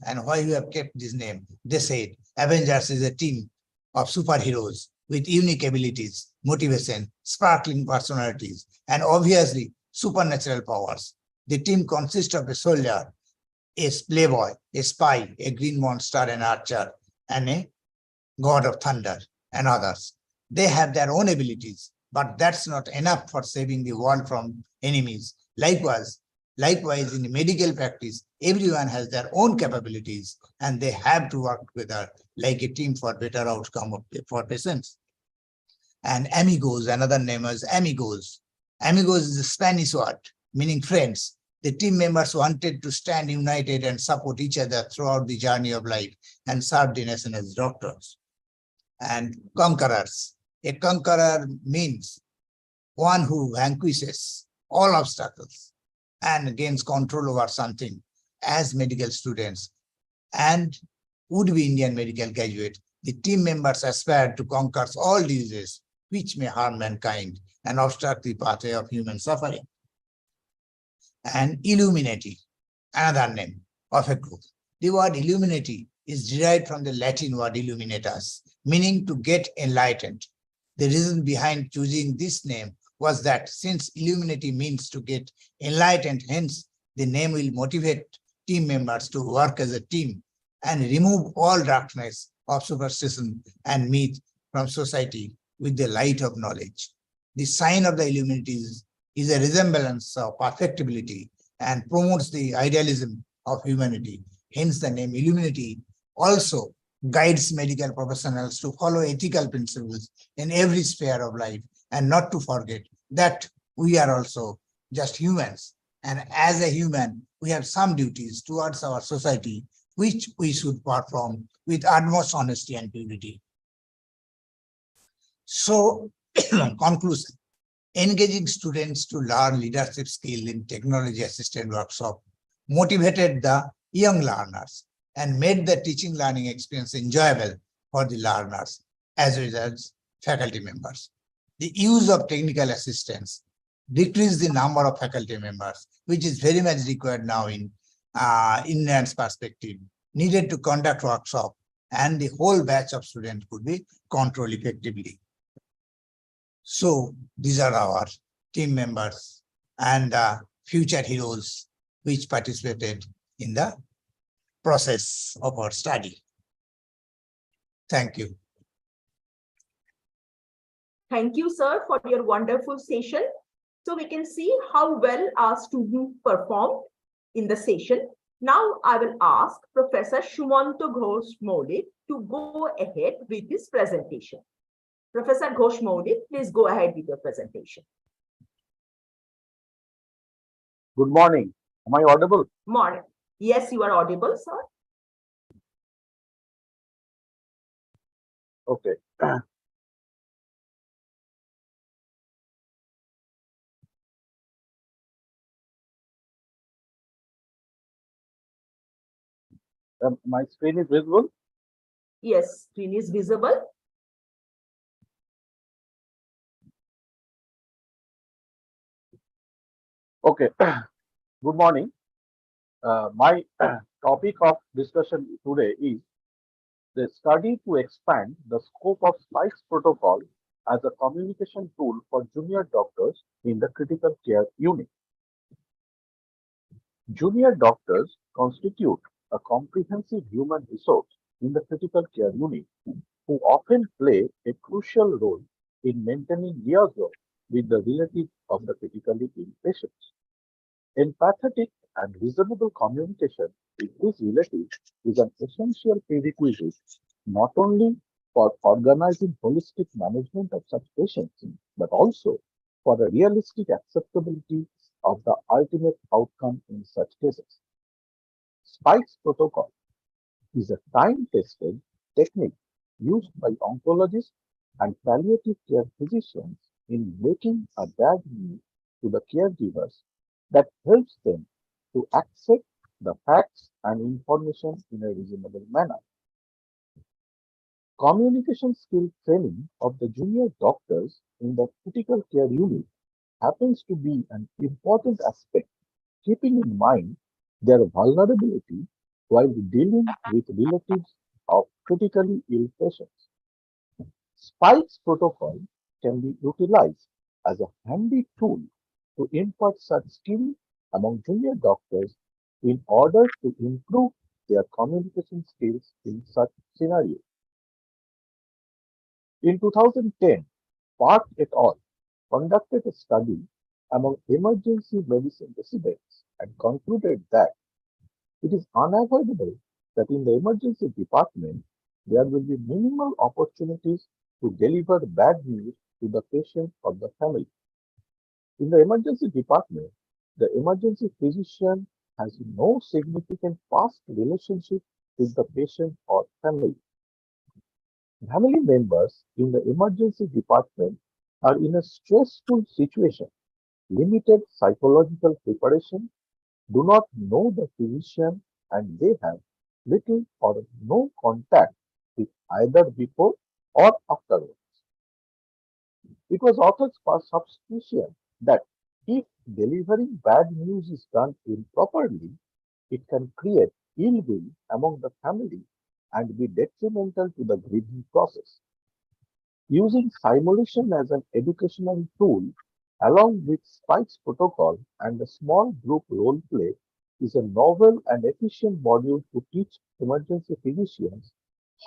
and why you have kept this name? They said, Avengers is a team of superheroes with unique abilities, motivation, sparkling personalities, and obviously supernatural powers. The team consists of a soldier, a playboy, a spy, a green monster, an archer, and a god of thunder, and others. They have their own abilities, but that's not enough for saving the world from enemies. Likewise, in the medical practice, everyone has their own capabilities, and they have to work together like a team for better outcome for patients. And amigos, another name is amigos. Amigos is a Spanish word meaning friends. The team members wanted to stand united and support each other throughout the journey of life and serve the nation as doctors. And conquerors. A conqueror means one who vanquishes all obstacles and gains control over something. As medical students and would-be Indian medical graduate, the team members aspire to conquer all diseases which may harm mankind and obstruct the pathway of human suffering. And Illuminati, another name. of a group. The word illuminati is derived from the Latin word illuminatus, meaning to get enlightened. The reason behind choosing this name was that since illuminati means to get enlightened, hence the name will motivate team members to work as a team and remove all darkness of superstition and myth from society with the light of knowledge. The sign of the illuminati is a resemblance of perfectibility and promotes the idealism of humanity. Hence, the name illuminati also guides medical professionals to follow ethical principles in every sphere of life and not to forget that we are also just humans. And as a human, we have some duties towards our society, which we should perform with utmost honesty and purity. So, conclusion. Engaging students to learn leadership skill in technology assisted workshop motivated the young learners and made the teaching learning experience enjoyable for the learners as well as faculty members. The use of technical assistance decreased the number of faculty members, which is very much required now in Indian's perspective, needed to conduct workshop, and the whole batch of students could be controlled effectively. So these are our team members and future heroes which participated in the process of our study. Thank you. Thank you, sir, for your wonderful session. So we can see how well our students performed in the session. Now I will ask Professor Shumanto Ghosh Maulik to go ahead with his presentation. Professor Ghosh Maulik, please go ahead with your presentation. Good morning. Am I audible? Morning. Yes, you are audible, sir. Okay. My screen is visible? Yes, screen is visible. Okay. Good morning. My topic of discussion today is the study to expand the scope of SPICE protocol as a communication tool for junior doctors in the critical care unit. Junior doctors constitute a comprehensive human resource in the critical care unit who often play a crucial role in maintaining liaison with the relatives of the critically ill patients. Empathetic and reasonable communication with these relatives is an essential prerequisite not only for organizing holistic management of such patients, but also for the realistic acceptability of the ultimate outcome in such cases. SPICE protocol is a time-tested technique used by oncologists and palliative care physicians in breaking a bad news to the caregivers that helps them to accept the facts and information in a reasonable manner. Communication skill training of the junior doctors in the critical care unit happens to be an important aspect, keeping in mind their vulnerability while dealing with relatives of critically ill patients. SPICE protocol can be utilized as a handy tool to impart such skill among junior doctors in order to improve their communication skills in such scenarios. In 2010, Park et al. Conducted a study among emergency medicine residents and concluded that it is unavoidable that in the emergency department there will be minimal opportunities to deliver bad news to the patient or the family. In the emergency department, the emergency physician has no significant past relationship with the patient or family. Family members in the emergency department are in a stressful situation, limited psychological preparation, do not know the physician, and they have little or no contact with either before or afterwards. It was author's suspicion that if delivering bad news is done improperly, It can create ill will among the family and be detrimental to the grieving process. Using simulation as an educational tool, along with Spike's protocol and a small group role play, is a novel and efficient module to teach emergency physicians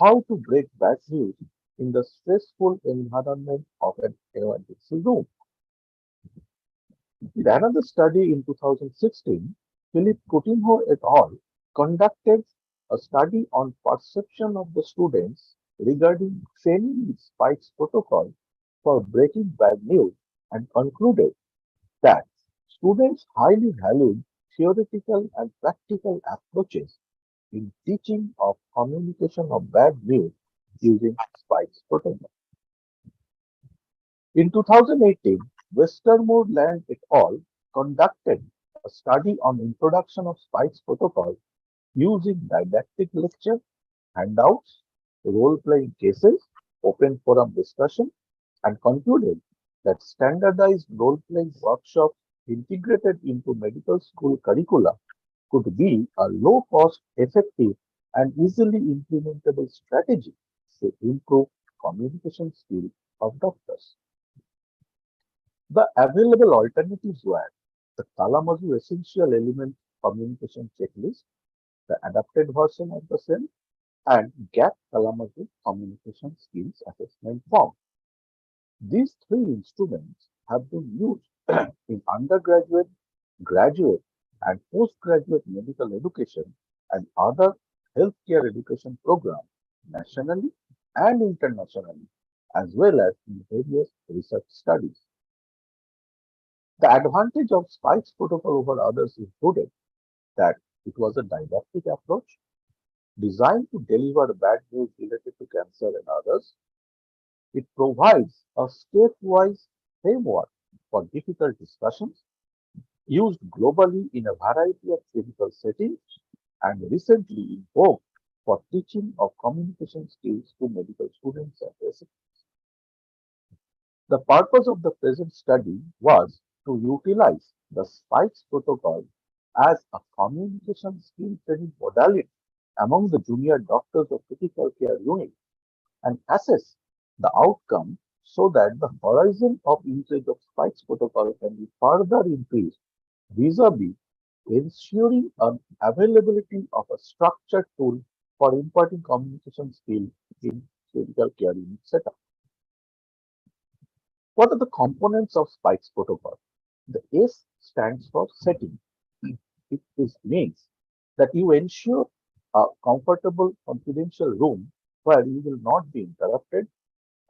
how to break bad news in the stressful environment of an emergency room. In another study in 2016, Philip Coutinho et al. Conducted a study on perception of the students regarding training with Spike's protocol for breaking bad news and concluded that students highly valued theoretical and practical approaches in teaching of communication of bad news using Spike's protocol. In 2018, Westermoreland et al. Conducted a study on introduction of Spike's protocol using didactic lecture, handouts, role-playing cases, open forum discussion, and concluded that standardized role-playing workshops integrated into medical school curricula could be a low-cost, effective, and easily implementable strategy to improve communication skills of doctors. The available alternatives were the Kalamazoo Essential Element Communication Checklist, the adapted version of the same, and GAP Kalamazoo Communication Skills Assessment Form. These three instruments have been used in undergraduate, graduate, and postgraduate medical education and other healthcare education programs nationally and internationally, as well as in various research studies. The advantage of Spike's protocol over others included that it was a didactic approach designed to deliver bad news related to cancer and others. It provides a stepwise framework for difficult discussions used globally in a variety of clinical settings and recently invoked for teaching of communication skills to medical students and residents. The purpose of the present study was to utilize the SPIKES protocol as a communication skill training modality among the junior doctors of critical care unit and assess the outcome so that the horizon of usage of SPIKES protocol can be further increased vis-a-vis ensuring an availability of a structured tool for imparting communication skill in critical care unit setup. What are the components of SPIKES protocol? The S stands for setting. Means that you ensure a comfortable, confidential room where you will not be interrupted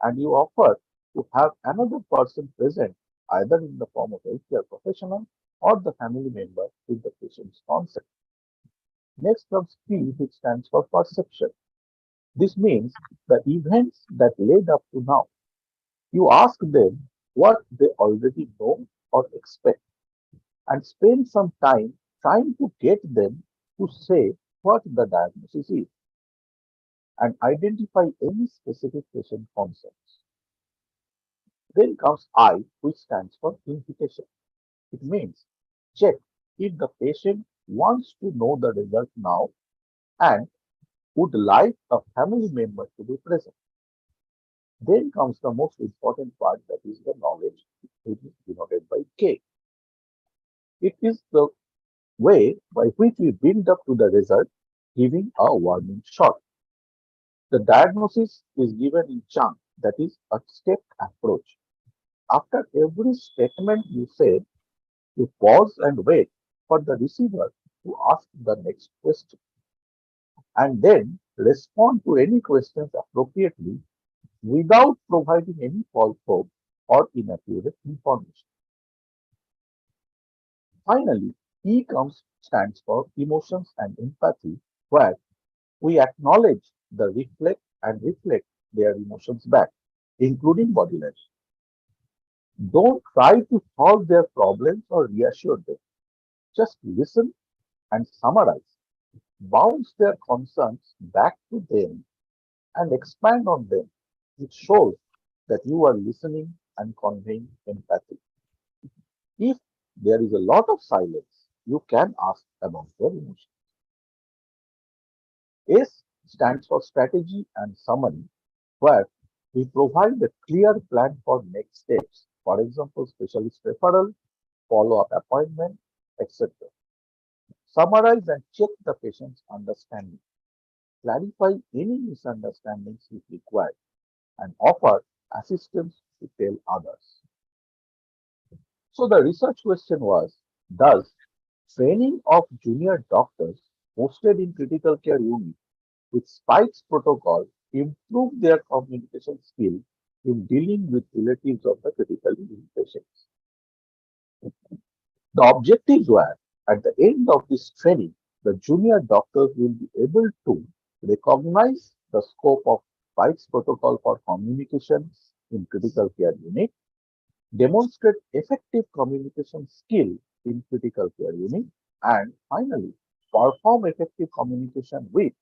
and you offer to have another person present either in the form of a healthcare professional or the family member with the patient's consent. Next comes P, which stands for perception. This means the events that led up to now. You ask them what they already know or expect and spend some time trying to get them to say what the diagnosis is and identify any specific patient concerns. Then comes I, which stands for invitation. It means check if the patient wants to know the result now and would like a family member to be present. Then comes the most important part, that is the knowledge, which is denoted by K. It is the way by which we build up to the result, giving a warning shot. The diagnosis is given in chunk, that is a step approach. After every statement you say, you pause and wait for the receiver to ask the next question and then respond to any questions appropriately without providing any false hope or inaccurate information. Finally, E comes stands for emotions and empathy, where we acknowledge the reflect their emotions back, including body language. Don't try to solve their problems or reassure them. Just listen and summarize. Bounce their concerns back to them and expand on them. It shows that you are listening and conveying empathy. If there is a lot of silence, you can ask about their emotions. S stands for strategy and summary, where we provide a clear plan for next steps. For example, specialist referral, follow-up appointment, etc. Summarize and check the patient's understanding. Clarify any misunderstandings if required, and offer assistance to tell others. So the research question was, does training of junior doctors posted in critical care unit with spikes protocol improve their communication skill in dealing with relatives of the critically ill patients? The objectives were, at the end of this training, the junior doctors will be able to recognize the scope of spikes protocol for communication in critical care unit, demonstrate effective communication skill in critical care unit, and finally, perform effective communication with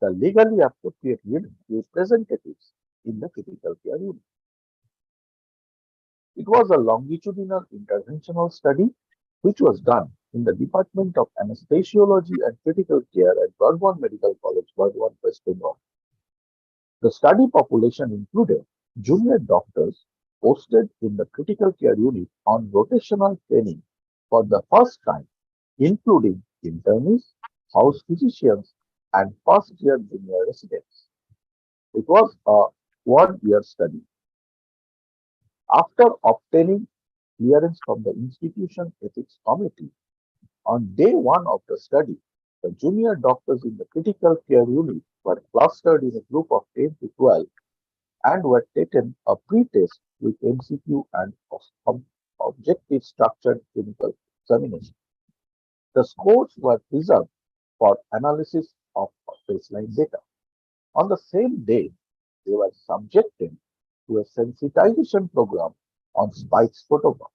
the legally appropriate representatives in the critical care unit. It was a longitudinal interventional study which was done in the Department of Anesthesiology and Critical Care at Burdwan Medical College, Burdwan, West Bengal. The study population included junior doctors posted in the critical care unit on rotational training for the first time, including internists, house physicians, and first-year junior residents. It was a one-year study. After obtaining clearance from the institution ethics committee, on day one of the study, the junior doctors in the critical care unit were clustered in a group of 10 to 12 and were taken a pre-test with MCQ and objective structured clinical examination. The scores were preserved for analysis of baseline data. On the same day, they were subjected to a sensitization program on spikes protocol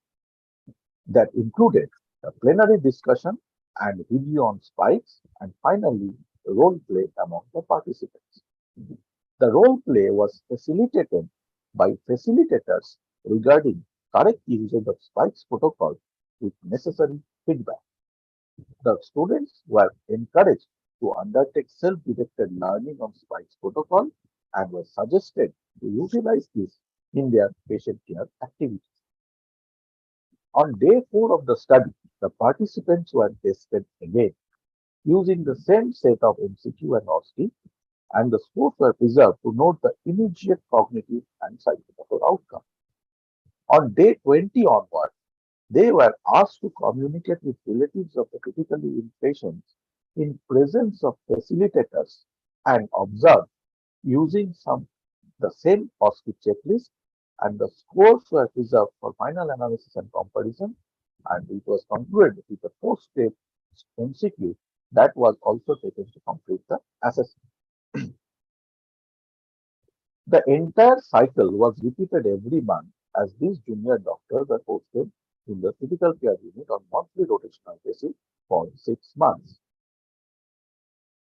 that included a plenary discussion and video on spikes, and finally role play among the participants. The role play was facilitated by facilitators regarding correct usage of spikes protocol with necessary feedback. The students were encouraged to undertake self-directed learning on spikes protocol and were suggested to utilize this in their patient care activities. On day 4 of the study, the participants were tested again using the same set of MCQ and OSCE, and the scores were preserved to note the immediate cognitive and psychomotor outcome. On day 20 onward, they were asked to communicate with relatives of the critically ill patients in presence of facilitators and observe using the same OSCE checklist, and the scores were preserved for final analysis and comparison, and it was concluded with a post-step MCQ that was also taken to complete the assessment. The entire cycle was repeated every month as these junior doctors are posted in the critical care unit on monthly rotational basis for 6 months.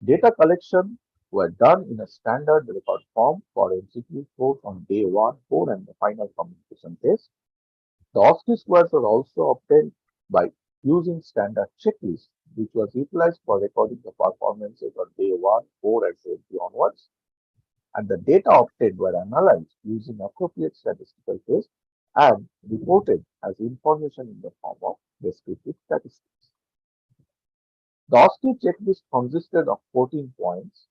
Data collection were done in a standard record form for MCQ scores on day 1, 4, and the final communication test. The OSCE scores were also obtained by using standard checklist, which was utilized for recording the performances on day 1, 4, and 20 onwards. And the data obtained were analyzed using appropriate statistical tests and reported as information in the form of descriptive statistics. The OSCE checklist consisted of 14 points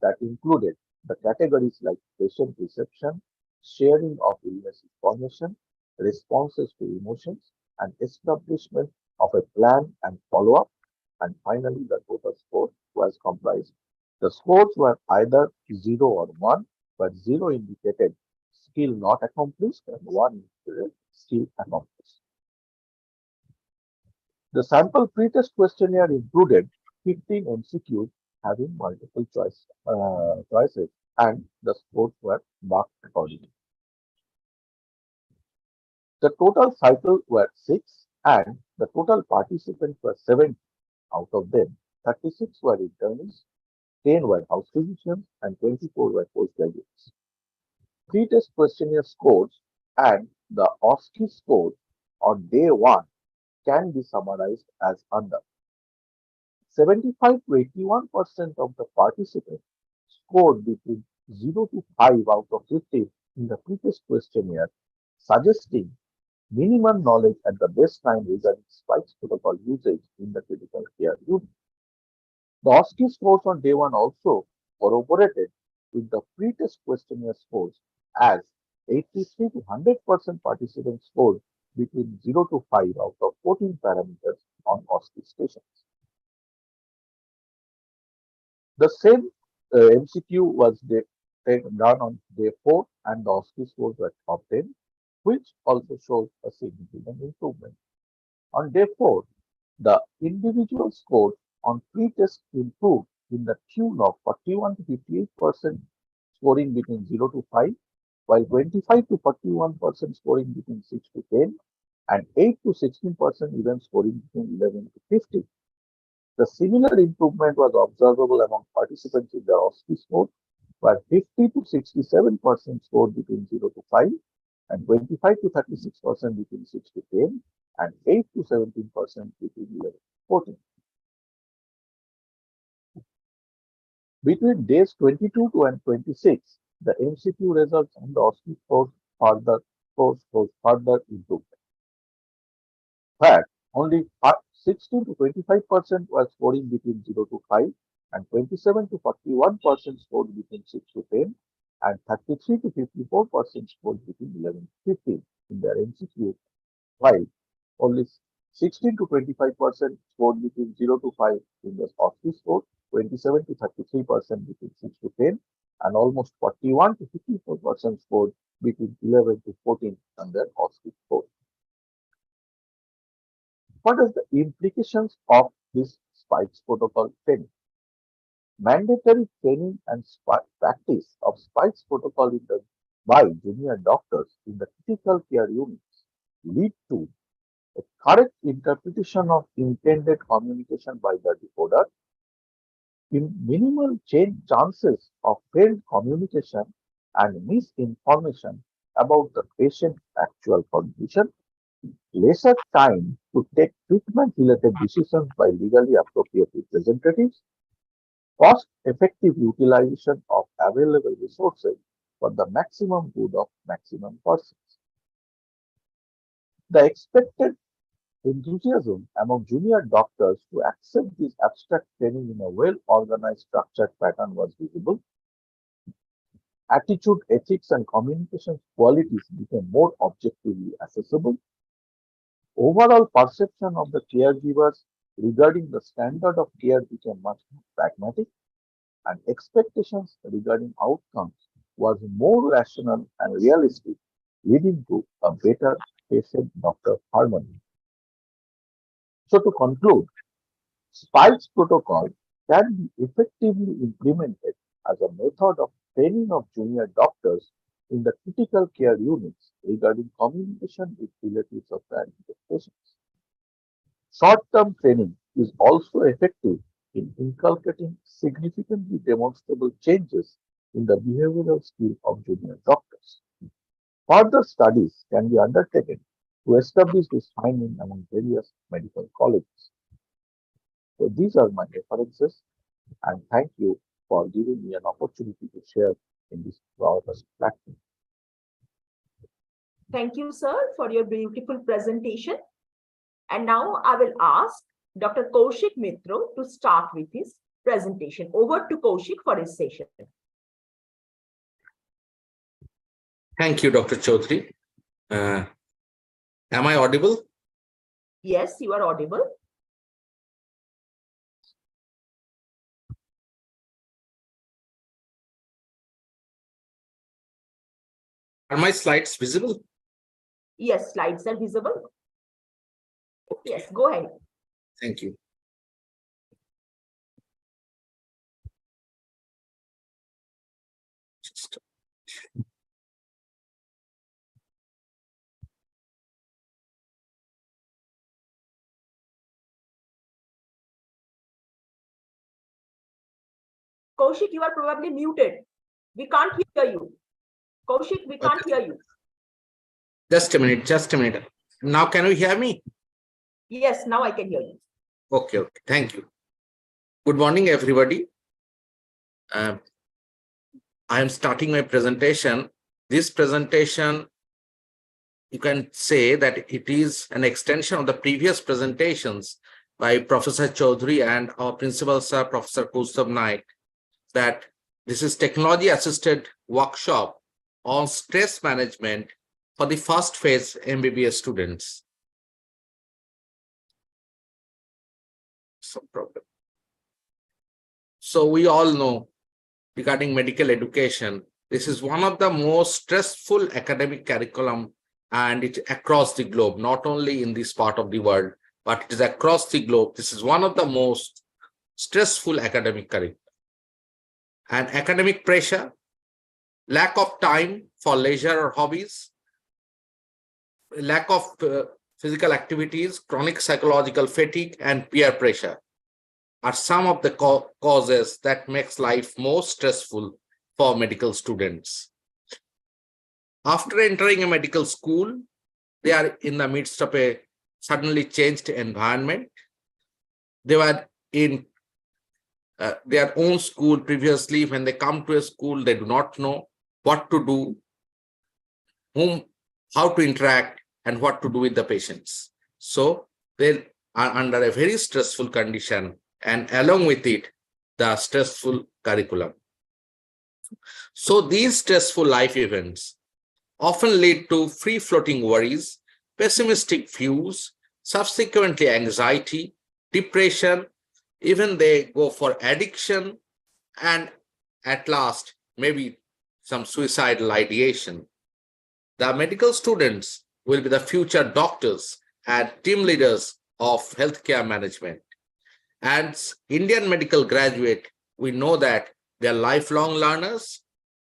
that included the categories like patient reception, sharing of illness information, responses to emotions, and establishment of a plan and follow-up. And finally, the total score was comprised. The scores were either 0 or 1, but 0 indicated skill not accomplished and 1 indicated skill accomplished. The sample pretest questionnaire included 15 MCQs having multiple choices, and the scores were marked accordingly. The total cycles were 6, and the total participants were 70. Out of them, 36 were internists, 10 were house physicians, and 24 were postgraduates. Pretest questionnaire scores and the OSCE scores on day 1 can be summarized as under. 75 to 81% of the participants scored between 0 to 5 out of 50 in the previous questionnaire, suggesting minimum knowledge at the baseline regarding spikes protocol usage in the critical care unit. The OSCE scores on day one also corroborated with the pre-test questionnaire scores, as 83 to 100% participants scored between 0 to 5 out of 14 parameters on OSCE stations. The same MCQ was done on day 4, and the OSCE scores were top 10, which also shows a significant improvement. On day 4, the individual score on pre-test improved in the tune of 41 to 58% scoring between 0 to 5, while 25 to 41% scoring between 6 to 10, and 8 to 16% even scoring between 11 to 50. The similar improvement was observable among participants in the OSCE score, where 50 to 67% scored between 0 to 5, and 25 to 36% between 6 to 10, and 8 to 17% between 11 to 14. Between days 22 to and 26, the MCQ results and the OSCE scores further improved. In fact, only 16 to 25% were scoring between 0 to 5, and 27 to 41% scored between 6 to 10, and 33 to 54% scored between 11 to 15 in their MCQ, while only 16 to 25% scored between 0 to 5 in the OSCE score, 27 to 33% between 6 to 10, and almost 41 to 54% scored between 11 to 14 on their OSCE score. What are the implications of this spikes protocol training? Mandatory training and practice of spikes protocol by junior doctors in the critical care units lead to a correct interpretation of intended communication by the decoder, in minimal chances of failed communication and misinformation about the patient's actual condition, lesser time to take treatment-related decisions by legally appropriate representatives, cost-effective utilization of available resources for the maximum good of maximum persons. The expected enthusiasm among junior doctors to accept this abstract training in a well-organized, structured pattern was visible. Attitude, ethics, and communication qualities became more objectively accessible. Overall perception of the caregivers regarding the standard of care became much more pragmatic, and expectations regarding outcomes was more rational and realistic, leading to a better patient-doctor harmony. So to conclude, spikes protocol can be effectively implemented as a method of training of junior doctors in the critical care units regarding communication with relatives of diabetic patients. Short-term training is also effective in inculcating significantly demonstrable changes in the behavioral skill of junior doctors. Further studies can be undertaken to establish this finding among various medical colleges. So these are my references, and thank you for giving me an opportunity to share in this broadcast platform. Thank you, sir, for your beautiful presentation. And now I will ask Dr. Kaushik Mitro to start with his presentation. Over to Kaushik for his session. Thank you, Dr. Chaudhary. Am I audible? Yes, you are audible. Are my slides visible? Yes, slides are visible. Yes, go ahead. Thank you. Kaushik, you are probably muted. We can't hear you. Kaushik, we can't hear you. Just a minute, just a minute. Now can you hear me? Yes, now I can hear you. Okay, thank you. Good morning, everybody. I am starting my presentation. This presentation, you can say that it is an extension of the previous presentations by Professor Chaudhary and our principal sir, Professor Kaustav Naik, that this is technology-assisted workshop on stress management for the first phase MBBS students. Some problem. So we all know regarding medical education, this is one of the most stressful academic curriculum, and it's across the globe, not only in this part of the world, but it is across the globe. This is one of the most stressful academic curriculum. And academic pressure, lack of time for leisure or hobbies, lack of physical activities, chronic psychological fatigue, and peer pressure are some of the causes that makes life more stressful for medical students. After entering a medical school, they are in the midst of a suddenly changed environment. They were in their own school previously. When they come to a school, they do not know what to do, how to interact, and what to do with the patients. So they are under a very stressful condition, and along with it, the stressful curriculum. So these stressful life events often lead to free-floating worries, pessimistic views, subsequently anxiety, depression, even they go for addiction, and at last, maybe some suicidal ideation. The medical students will be the future doctors and team leaders of healthcare management. As Indian medical graduate, we know that they are lifelong learners.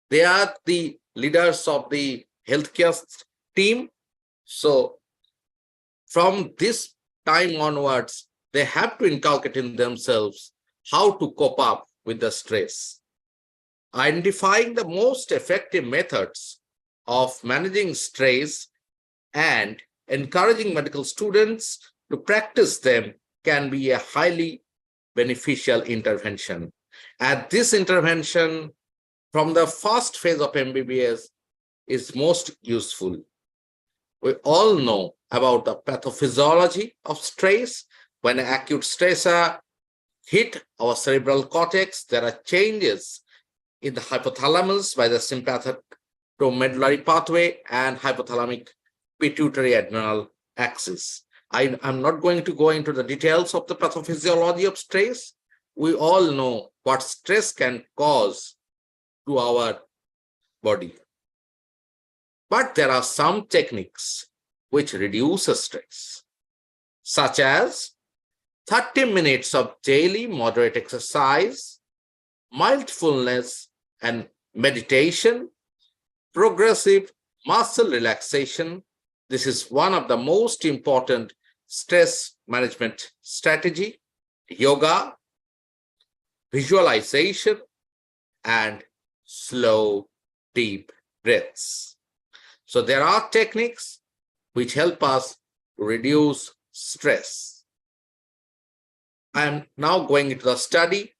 They are the leaders of the healthcare team. So from this time onwards, they have to inculcate in themselves how to cope up with the stress. Identifying the most effective methods of managing stress and encouraging medical students to practice them can be a highly beneficial intervention. And this intervention from the first phase of MBBS is most useful. We all know about the pathophysiology of stress. When an acute stressor hit our cerebral cortex, there are changes in the hypothalamus by the sympathetic to medullary pathway and hypothalamic pituitary adrenal axis. I'm not going to go into the details of the pathophysiology of stress. We all know what stress can cause to our body. But there are some techniques which reduce stress, such as 30 minutes of daily moderate exercise, mindfulness and meditation, progressive muscle relaxation. This is one of the most important stress management strategy, yoga, visualization, and slow, deep breaths. So there are techniques which help us to reduce stress. I am now going into the study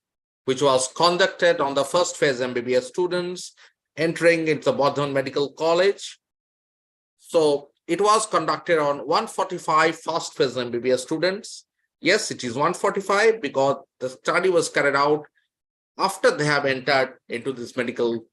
which was conducted on the first phase MBBS students entering into the Bardhaman Medical College. So it was conducted on 145 first phase MBBS students. Yes, it is 145 because the study was carried out after they have entered into this medical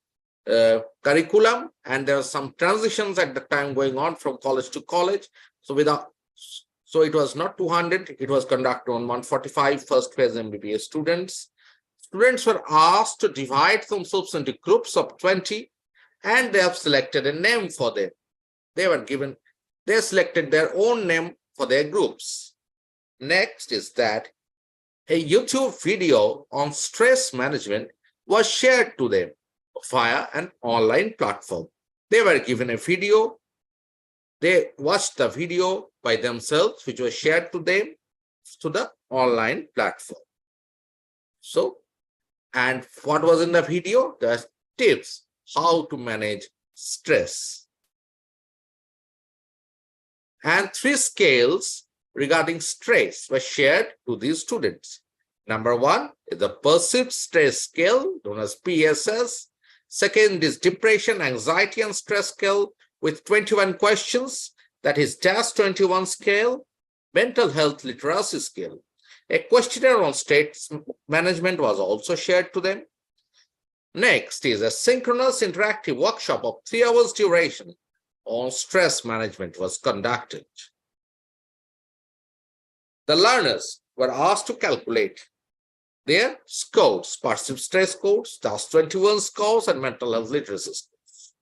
curriculum, and there are some transitions at the time going on from college to college. So it was not 200, it was conducted on 145 first phase MBBS students. Students were asked to divide themselves into groups of 20, and they have selected a name for them. They selected their own name for their groups. Next is that a YouTube video on stress management was shared to them via an online platform. They were given a video. They watched the video by themselves, which was shared to them to the online platform. So, and what was in the video? The tips how to manage stress. And 3 scales regarding stress were shared to these students. Number one is the perceived stress scale, known as PSS. Second is depression, anxiety, and stress scale with 21 questions, that is TAS 21 scale, mental health literacy scale. A questionnaire on stress management was also shared to them. Next is a synchronous interactive workshop of 3 hours duration on stress management was conducted. The learners were asked to calculate their scores, perceived stress scores, TAS 21 scores, and mental health literacy scores.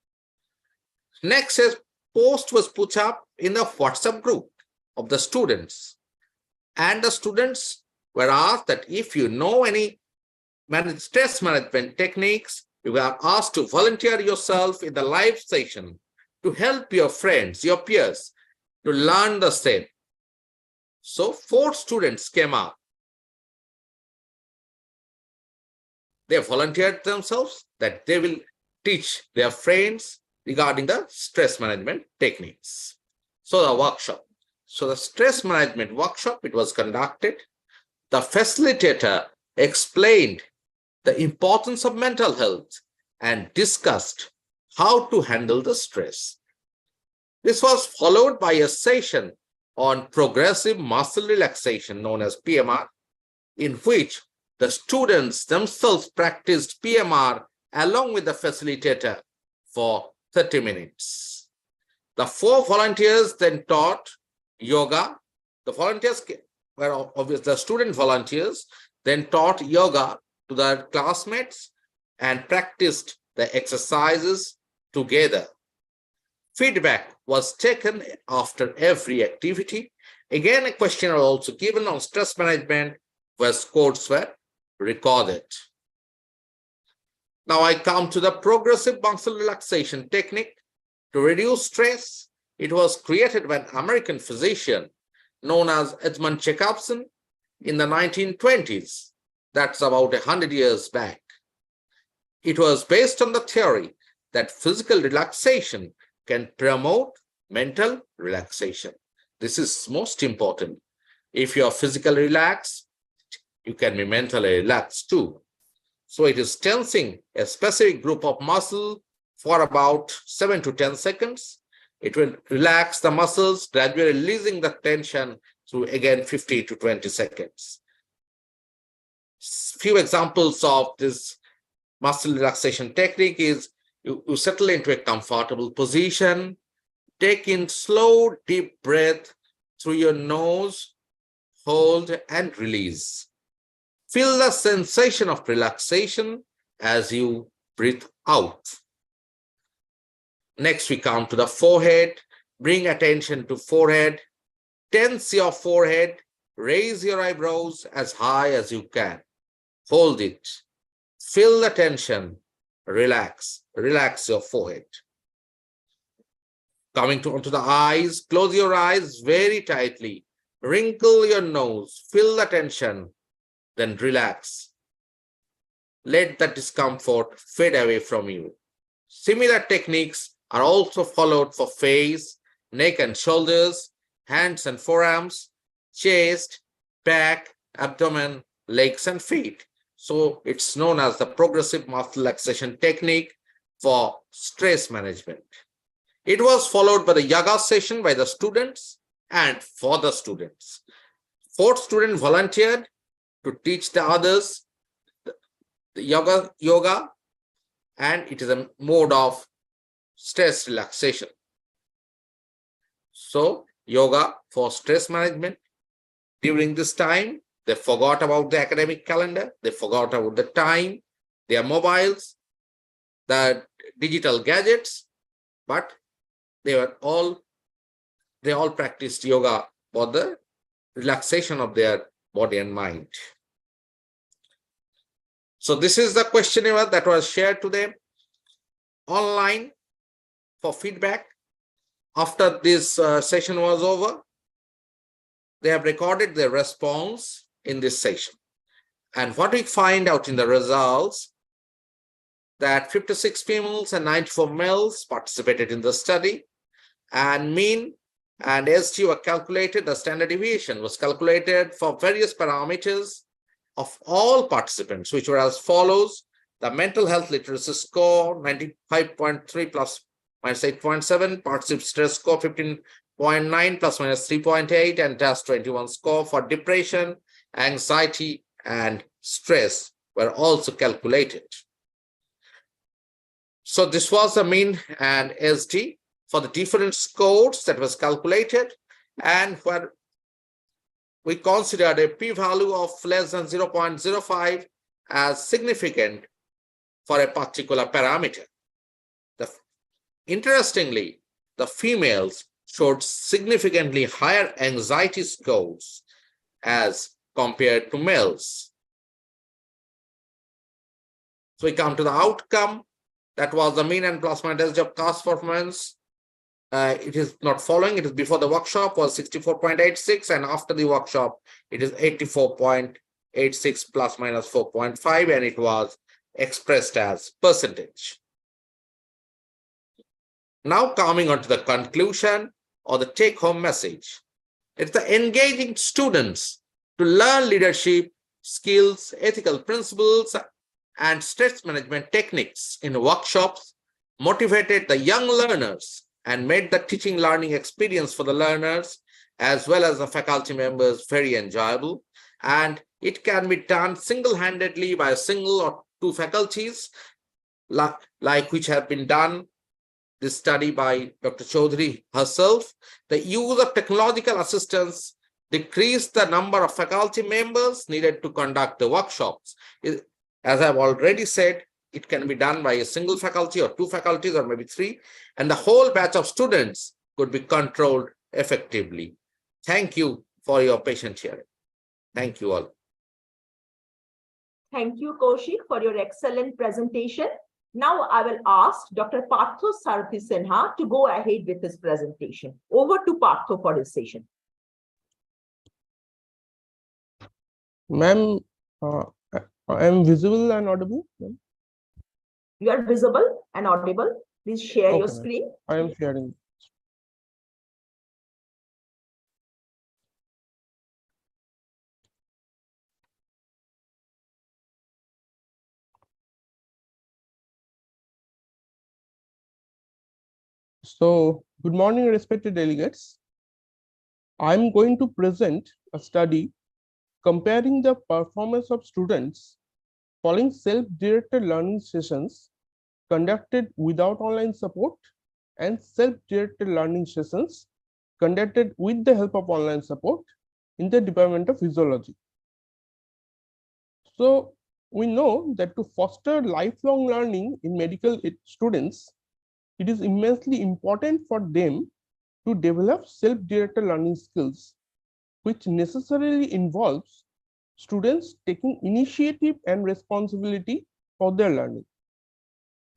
Next, a post was put up in the WhatsApp group of the students, and the students were asked that if you know any stress management techniques, you are asked to volunteer yourself in the live session to help your friends, your peers, to learn the same. So 4 students came up. They volunteered themselves that they will teach their friends regarding the stress management techniques. So the workshop. So the stress management workshop, it was conducted. The facilitator explained the importance of mental health and discussed how to handle the stress. This was followed by a session on progressive muscle relaxation, known as PMR, in which the students themselves practiced PMR along with the facilitator for 30 minutes. The 4 volunteers then taught yoga. The volunteers were obviously the student volunteers, then taught yoga to their classmates and practiced the exercises together. Feedback was taken after every activity. Again, a questionnaire was also given on stress management where scores were recorded. Now I come to the progressive muscle relaxation technique to reduce stress. It was created by an American physician known as Edmund Jacobson in the 1920s. That's about 100 years back. It was based on the theory that physical relaxation can promote mental relaxation. This is most important. If you are physically relaxed, you can be mentally relaxed too. So it is tensing a specific group of muscle for about 7 to 10 seconds. It will relax the muscles, gradually releasing the tension through again 15 to 20 seconds. Few examples of this muscle relaxation technique is you settle into a comfortable position, take in slow, deep breath through your nose, hold and release. Feel the sensation of relaxation as you breathe out. Next, we come to the forehead. Bring attention to forehead. Tense your forehead. Raise your eyebrows as high as you can. Hold it. Feel the tension. Relax. Relax your forehead. Coming onto the eyes. Close your eyes very tightly. Wrinkle your nose. Feel the tension. Then relax. Let the discomfort fade away from you. Similar techniques are also followed for face, neck and shoulders, hands and forearms, chest, back, abdomen, legs and feet. So it's known as the progressive muscle relaxation technique for stress management. It was followed by the yoga session by the students and for the students. 4 students volunteered to teach the others the yoga, and it is a mode of stress relaxation. So yoga for stress management. During this time, they forgot about the academic calendar, they forgot about the time, their mobiles, the digital gadgets, but they all practiced yoga for the relaxation of their body and mind. So this is the questionnaire that was shared to them online for feedback. After this session was over, they have recorded their response in this session. And what we find out in the results, that 56 females and 94 males participated in the study, and mean and ST were calculated. The standard deviation was calculated for various parameters, of all participants, which were as follows: the mental health literacy score 95.3 plus minus 8.7, participative stress score 15.9 plus minus 3.8, and test 21 score for depression, anxiety, and stress were also calculated. So this was the mean and SD for the different scores that was calculated, and where we considered a p-value of less than 0.05 as significant for a particular parameter. Interestingly, the females showed significantly higher anxiety scores as compared to males. So we come to the outcome. That was the mean and plus minus of class performance. It is not following. It is before the workshop was 64.86, and after the workshop, it is 84.86 plus minus 4.5, and it was expressed as percentage. Now coming on to the conclusion or the take-home message. It's the engaging students to learn leadership skills, ethical principles, and stress management techniques in workshops, motivated the young learners and made the teaching learning experience for the learners as well as the faculty members very enjoyable. And it can be done single-handedly by a single or two faculties, like which have been done this study by Dr. Chaudhary herself. The use of technological assistance decreased the number of faculty members needed to conduct the workshops. As I've already said, it can be done by a single faculty or two faculties or maybe three, and the whole batch of students could be controlled effectively. Thank you for your patient hearing. Thank you all. Thank you, Kaushik, for your excellent presentation. Now I will ask Dr. Partho Sarathi Sinha to go ahead with his presentation. Over to Partho for his session. Ma'am, I am visible and audible? You are visible and audible. Please share your Okay, screen. I am sharing. So, good morning, respected delegates. I am going to present a study comparing the performance of students following self-directed learning sessions conducted without online support and self-directed learning sessions conducted with the help of online support in the Department of Physiology. So we know that to foster lifelong learning in medical students, it is immensely important for them to develop self-directed learning skills, which necessarily involves students taking initiative and responsibility for their learning.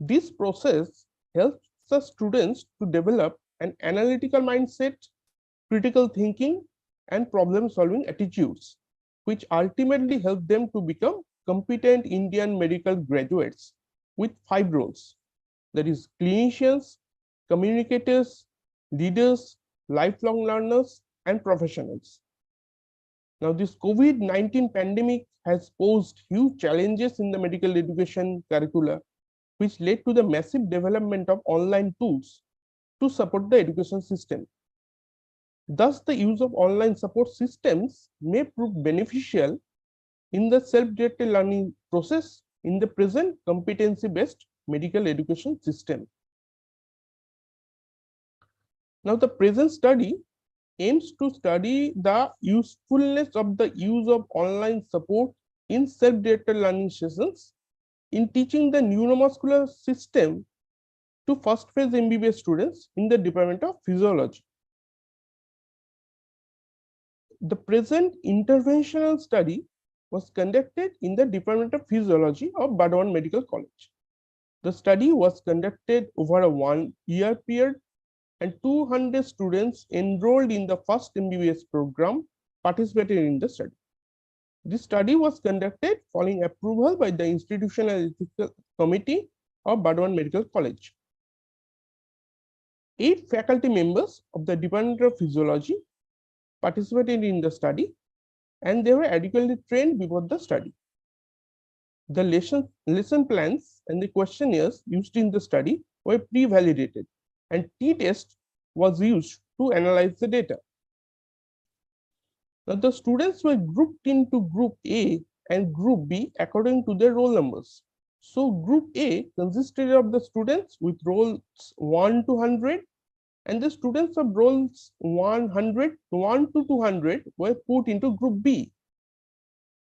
This process helps the students to develop an analytical mindset, critical thinking, and problem-solving attitudes, which ultimately help them to become competent Indian medical graduates with 5 roles. That is clinicians, communicators, leaders, lifelong learners, and professionals. Now, this COVID-19 pandemic has posed huge challenges in the medical education curricula, which led to the massive development of online tools to support the education system. Thus, the use of online support systems may prove beneficial in the self-directed learning process in the present competency-based medical education system. Now, the present study aims to study the usefulness of the use of online support in self-directed learning sessions in teaching the neuromuscular system to first phase MBBS students in the Department of Physiology. The present interventional study was conducted in the Department of Physiology of Burdwan Medical College. The study was conducted over a 1-year period, and 200 students enrolled in the first MBBS program participated in the study. This study was conducted following approval by the Institutional Ethical Committee of Burdwan Medical College. 8 faculty members of the Department of Physiology participated in the study, and they were adequately trained before the study. The lesson plans and the questionnaires used in the study were pre-validated, and t-test was used to analyze the data. Now, the students were grouped into Group A and Group B according to their roll numbers. So, Group A consisted of the students with rolls 1 to 100, and the students of rolls 100 to 200 were put into Group B.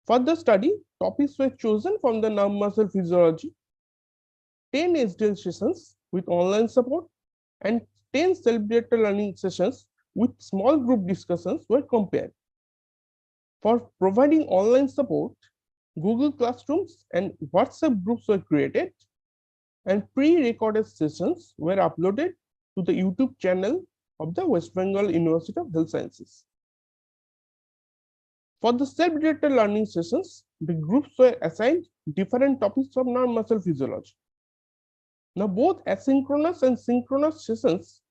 For the study, topics were chosen from the nerve muscle physiology, 10 SDL sessions with online support, and 10 self-directed learning sessions with small group discussions were compared. For providing online support, Google Classrooms and WhatsApp groups were created, and pre-recorded sessions were uploaded to the YouTube channel of the West Bengal University of Health Sciences. For the self-directed learning sessions, the groups were assigned different topics of nerve muscle physiology. Now, both asynchronous and synchronous sessions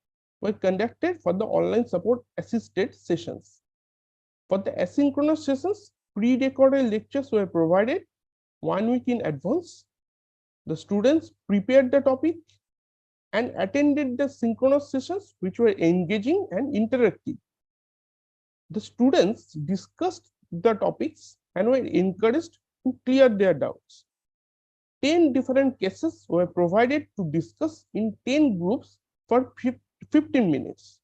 were conducted for the online support assisted sessions. For the asynchronous sessions, pre-recorded lectures were provided 1 week in advance. The students prepared the topic and attended the synchronous sessions, which were engaging and interactive. The students discussed the topics and were encouraged to clear their doubts. 10 different cases were provided to discuss in 10 groups for 15 minutes.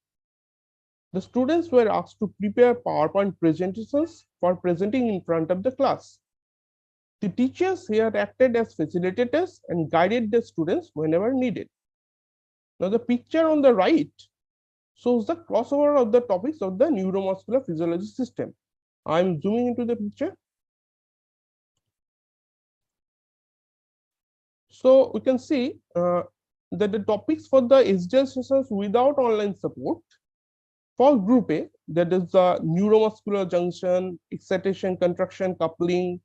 The students were asked to prepare PowerPoint presentations for presenting in front of the class. The teachers here acted as facilitators and guided the students whenever needed. Now, the picture on the right shows the crossover of the topics of the neuromuscular physiology system. I'm zooming into the picture. So we can see that the topics for the SDL sessions without online support for Group A, that is the neuromuscular junction, excitation, contraction, coupling,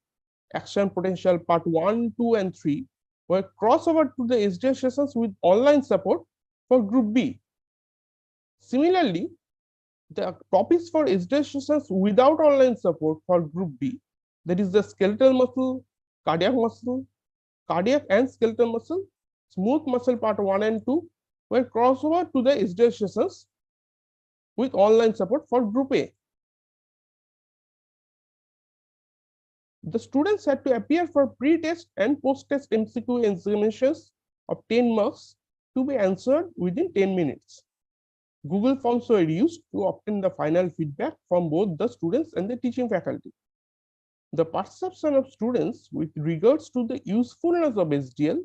action potential part 1, 2, and 3 were crossover to the SDL sessions with online support for Group B. Similarly, the topics for SDL sessions without online support for Group B, that is the skeletal muscle, cardiac and skeletal muscle, smooth muscle part 1 and 2 were crossover to the SDL sessions with online support for Group A. The students had to appear for pre-test and post-test MCQ examinations of 10 marks to be answered within 10 minutes. Google Forms were used to obtain the final feedback from both the students and the teaching faculty. The perception of students with regards to the usefulness of SDL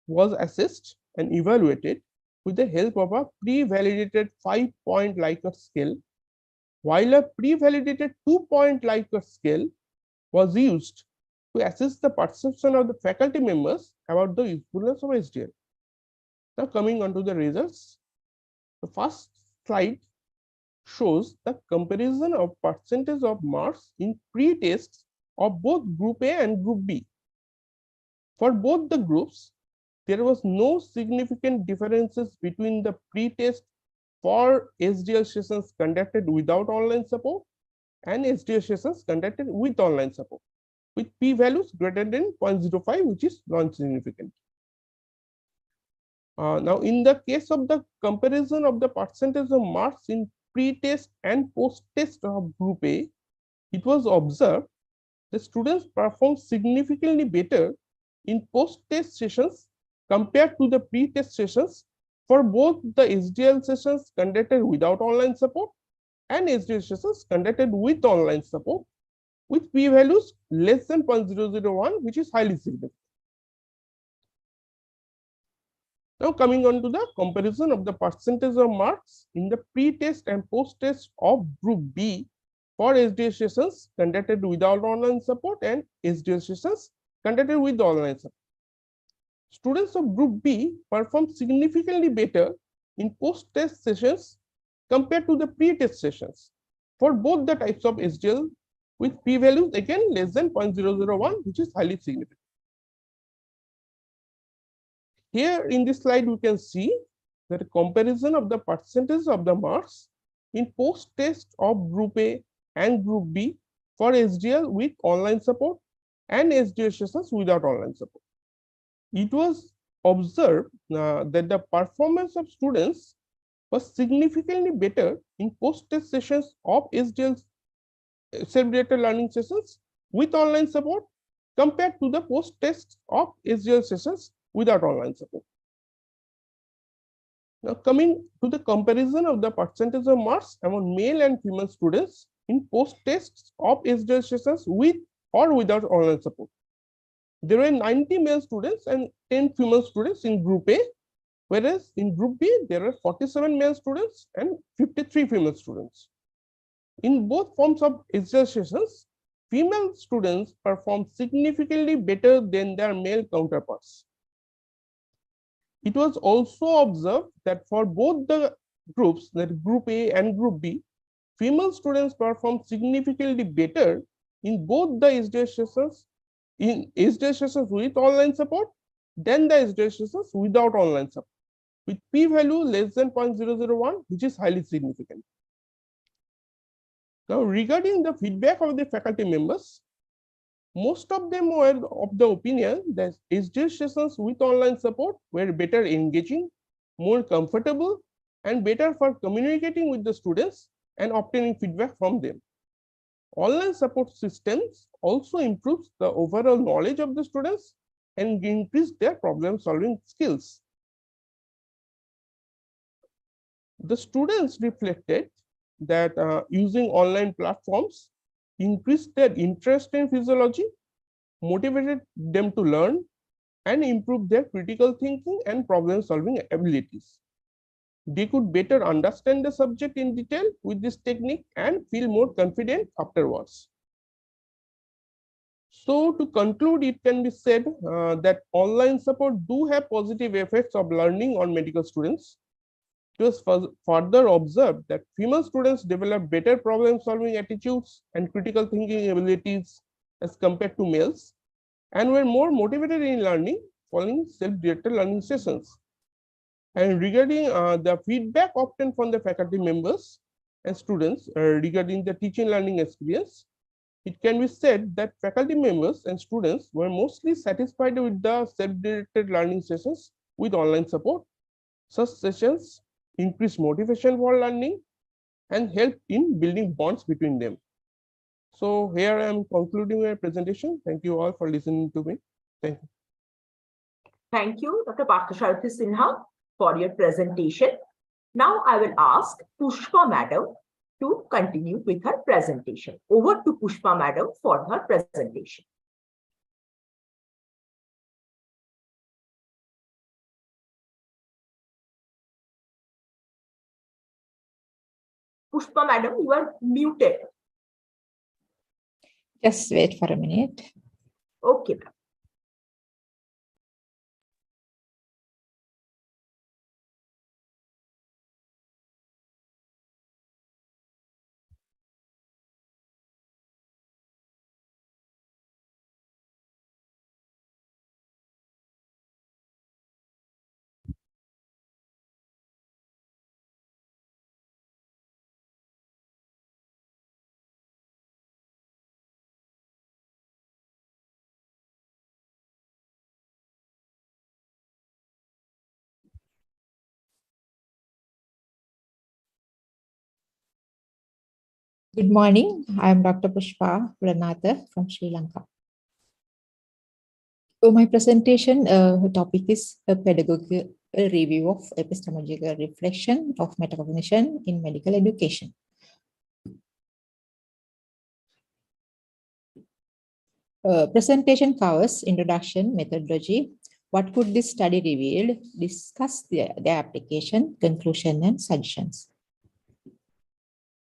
was assessed and evaluated with the help of a pre-validated 5-point Likert scale, while a pre-validated 2-point Likert scale was used to assess the perception of the faculty members about the usefulness of SDL. Now, coming on to the results, the first slide shows the comparison of percentage of marks in pre-tests of both Group A and Group B. For both the groups, there was no significant differences between the pre-test for SDL sessions conducted without online support and SDL sessions conducted with online support, with p-values greater than 0.05, which is non-significant. Now, in the case of the comparison of the percentage of marks in pre-test and post-test of Group A, it was observed the students performed significantly better in post-test sessions compared to the pre-test sessions for both the SDL sessions conducted without online support and SDL sessions conducted with online support, with p-values less than 0.001, which is highly significant. Now, coming on to the comparison of the percentage of marks in the pre-test and post-test of Group B for SDL sessions conducted without online support and SDL sessions conducted with online support. Students of Group B performed significantly better in post-test sessions compared to the pre-test sessions for both the types of SDL, with p-values again less than 0.001, which is highly significant. Here in this slide, we can see that a comparison of the percentage of the marks in post-test of Group A and Group B for SDL with online support and SDL sessions without online support. It was observed that the performance of students was significantly better in post-test sessions of SDL self-directed learning sessions with online support compared to the post-test of SDL sessions without online support. Now, coming to the comparison of the percentage of marks among male and female students in post-tests of SDL sessions with or without online support. There were 90 male students and 10 female students in Group A, whereas in Group B, there were 47 male students and 53 female students. In both forms of SDL sessions, female students performed significantly better than their male counterparts. It was also observed that for both the groups, that Group A and Group B, female students performed significantly better in both the SDL sessions, in SDL sessions with online support than the SDL sessions without online support, with p-value less than 0.001, which is highly significant. Now, regarding the feedback of the faculty members, most of them were of the opinion that SDL sessions with online support were better engaging, more comfortable, and better for communicating with the students and obtaining feedback from them. Online support systems also improves the overall knowledge of the students and increase their problem-solving skills. The students reflected that using online platforms increased their interest in physiology, motivated them to learn, and improved their critical thinking and problem-solving abilities. They could better understand the subject in detail with this technique and feel more confident afterwards. So to conclude, it can be said that online support do have positive effects of learning on medical students. It was further observed that female students develop better problem-solving attitudes and critical thinking abilities as compared to males, and were more motivated in learning following self-directed learning sessions. And regarding the feedback obtained from the faculty members and students regarding the teaching learning experience, it can be said that faculty members and students were mostly satisfied with the self-directed learning sessions with online support. Such sessions increase motivation for learning and help in building bonds between them. So here I am concluding my presentation. Thank you all for listening to me. Thank you. Thank you, Dr. Parthasarathi Sinha, for your presentation. Now I will ask Pushpa Madam to continue with her presentation. Over to Pushpa Madam for her presentation. Pushpa Madam, you are muted. Just wait for a minute. Okay, ma'am. Good morning. I am Dr. Pushpa Pranatha from Sri Lanka. So my presentation topic is a pedagogical review of epistemological reflection of metacognition in medical education. Presentation covers introduction, methodology, what could this study reveal, discuss their application, conclusion, and suggestions.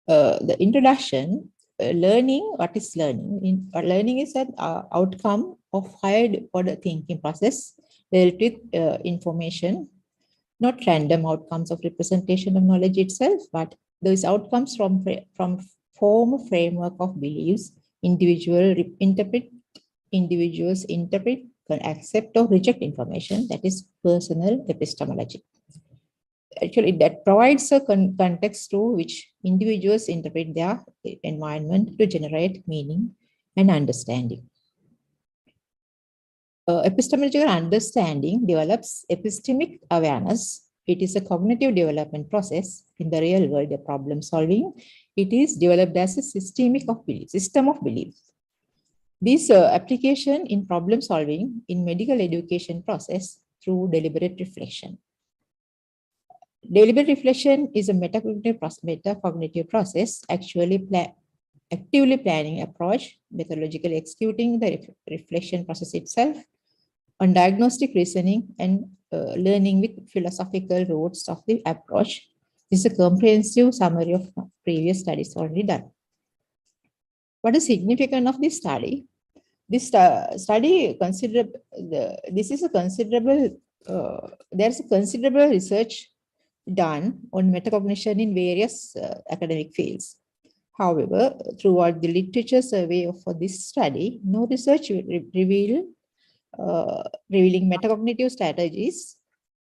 The introduction, learning, what is learning? Learning is an outcome of higher order thinking process dealt with information, not random outcomes of representation of knowledge itself, but those outcomes from form a framework of beliefs, individuals interpret, accept or reject information, that is personal epistemology. actually that provides a context through which individuals interpret their environment to generate meaning and understanding. Epistemological understanding develops epistemic awareness. It is a cognitive development process in the real world, the problem solving. It is developed as a system of belief. This application in problem solving in medical education process through deliberate reflection. Deliberate reflection is a metacognitive process, actively planning approach, methodologically executing the reflection process itself, on diagnostic reasoning and learning with philosophical roots of the approach. This is a comprehensive summary of previous studies already done. What is significant of this study? This study there's a considerable research done on metacognition in various academic fields. However, throughout the literature survey for this study, no research revealing metacognitive strategies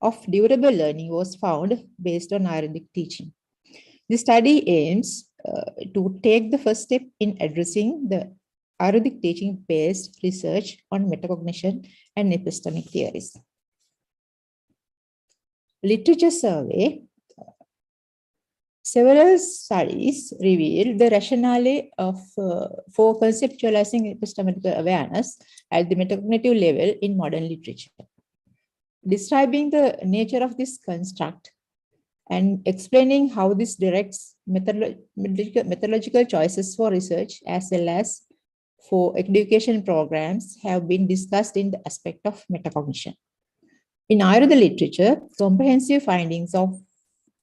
of durable learning was found based on Ayurvedic teaching. The study aims to take the first step in addressing the Ayurvedic teaching-based research on metacognition and epistemic theories. Literature survey. Several studies reveal the rationale for conceptualizing epistemological awareness at the metacognitive level in modern literature. Describing the nature of this construct and explaining how this directs methodological choices for research as well as for education programs have been discussed in the aspect of metacognition. In Ayurveda literature, comprehensive findings of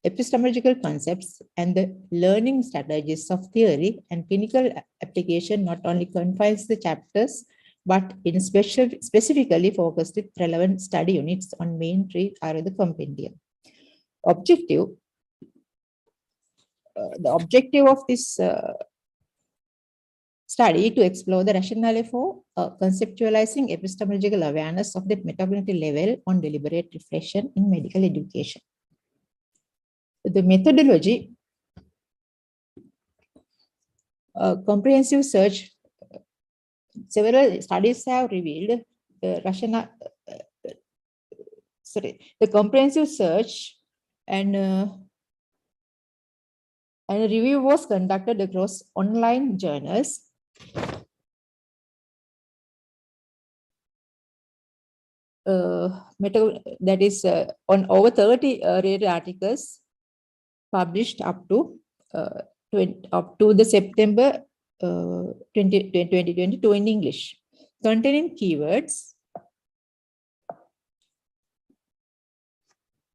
epistemological concepts and the learning strategies of theory and clinical application not only confines the chapters, but in specifically focused with relevant study units on main three Ayurveda compendium. The objective of this study to explore the rationale for conceptualizing epistemological awareness of the metacognitive level on deliberate reflection in medical education. The methodology, comprehensive search, several studies have revealed the comprehensive search and a review was conducted across online journals. That is on over 30 related articles published up to the September 2022 in English, containing keywords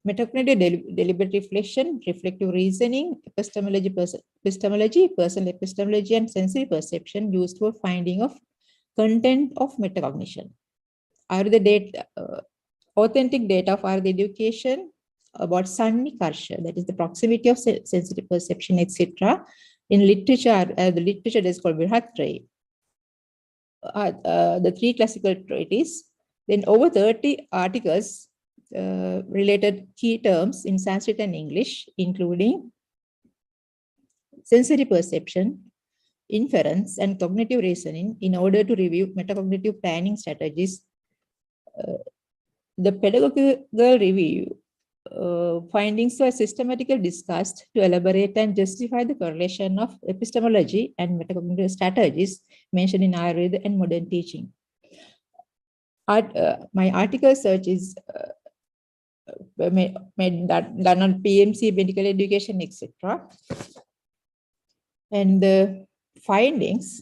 metacognitive deliberate reflection, reflective reasoning, epistemology, personal epistemology, and sensory perception used for finding of content of metacognition. Authentic data of Ayurveda education about Sannikarsha, that is the proximity of sensitive perception, etc. In literature, the literature is called Virhatray. The three classical treatises, then over 30 articles related key terms in Sanskrit and English, including sensory perception, inference, and cognitive reasoning in order to review metacognitive planning strategies. The pedagogical review findings were systematically discussed to elaborate and justify the correlation of epistemology and metacognitive strategies mentioned in Ayurveda and modern teaching. My article search is done on PMC, medical education, etc. And the findings,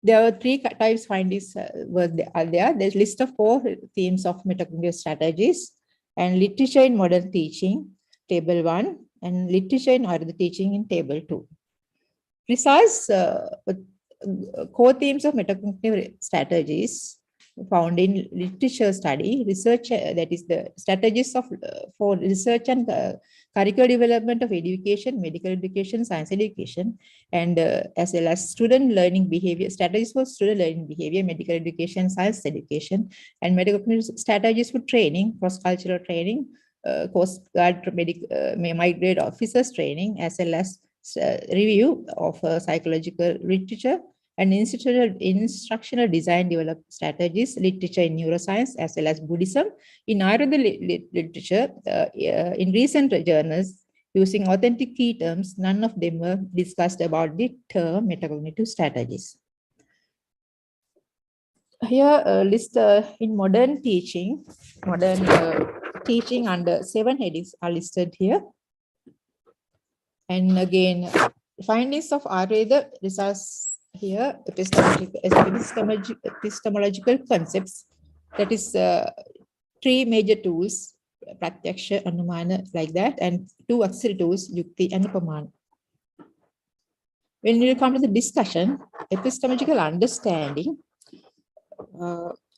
there are three types findings are there. There's a list of 4 themes of metacognitive strategies and literature in modern teaching, table 1, and literature in Ayurveda teaching in table 2. Precise core themes of metacognitive strategies found in literature study, research, that is the strategies for research and curricular development of education, medical education, science education, and as well as student learning behavior, strategies for student learning behavior, medical education, science education, and metacognitive strategies for training, cross-cultural training, Coast Guard migrate officers training, as well as review of psychological literature and instructional design develop strategies, literature in neuroscience, as well as Buddhism. In Ayurveda literature, in recent journals, using authentic key terms, none of them were discussed about the term metacognitive strategies. Here, list in modern teaching under 7 headings are listed here. And again, findings of Ayurveda results here, epistemological concepts, that is 3 major tools, pratyaksha, anumana, like that, and 2 auxiliary tools, yukti and upamana. When we come to the discussion, epistemological understanding,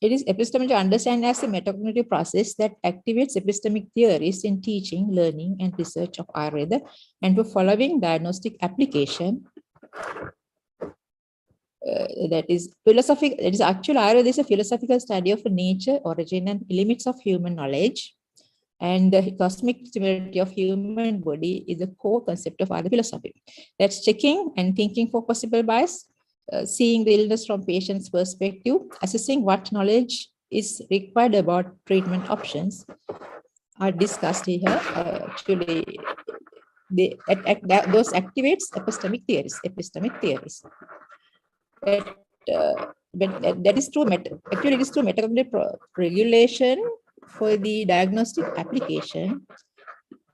it is epistemology understand as a metacognitive process that activates epistemic theories in teaching, learning, and research of Ayurveda, and for following diagnostic application. That is philosophical. It is actually Ayurveda is a philosophical study of nature, origin, and limits of human knowledge, and the cosmic similarity of human body is the core concept of Ayurveda philosophy. That's checking and thinking for possible bias. Seeing the illness from patient's perspective, assessing what knowledge is required about treatment options are discussed here. Actually, those activates epistemic theories. That is true. Actually, it is true metacognitive regulation for the diagnostic application.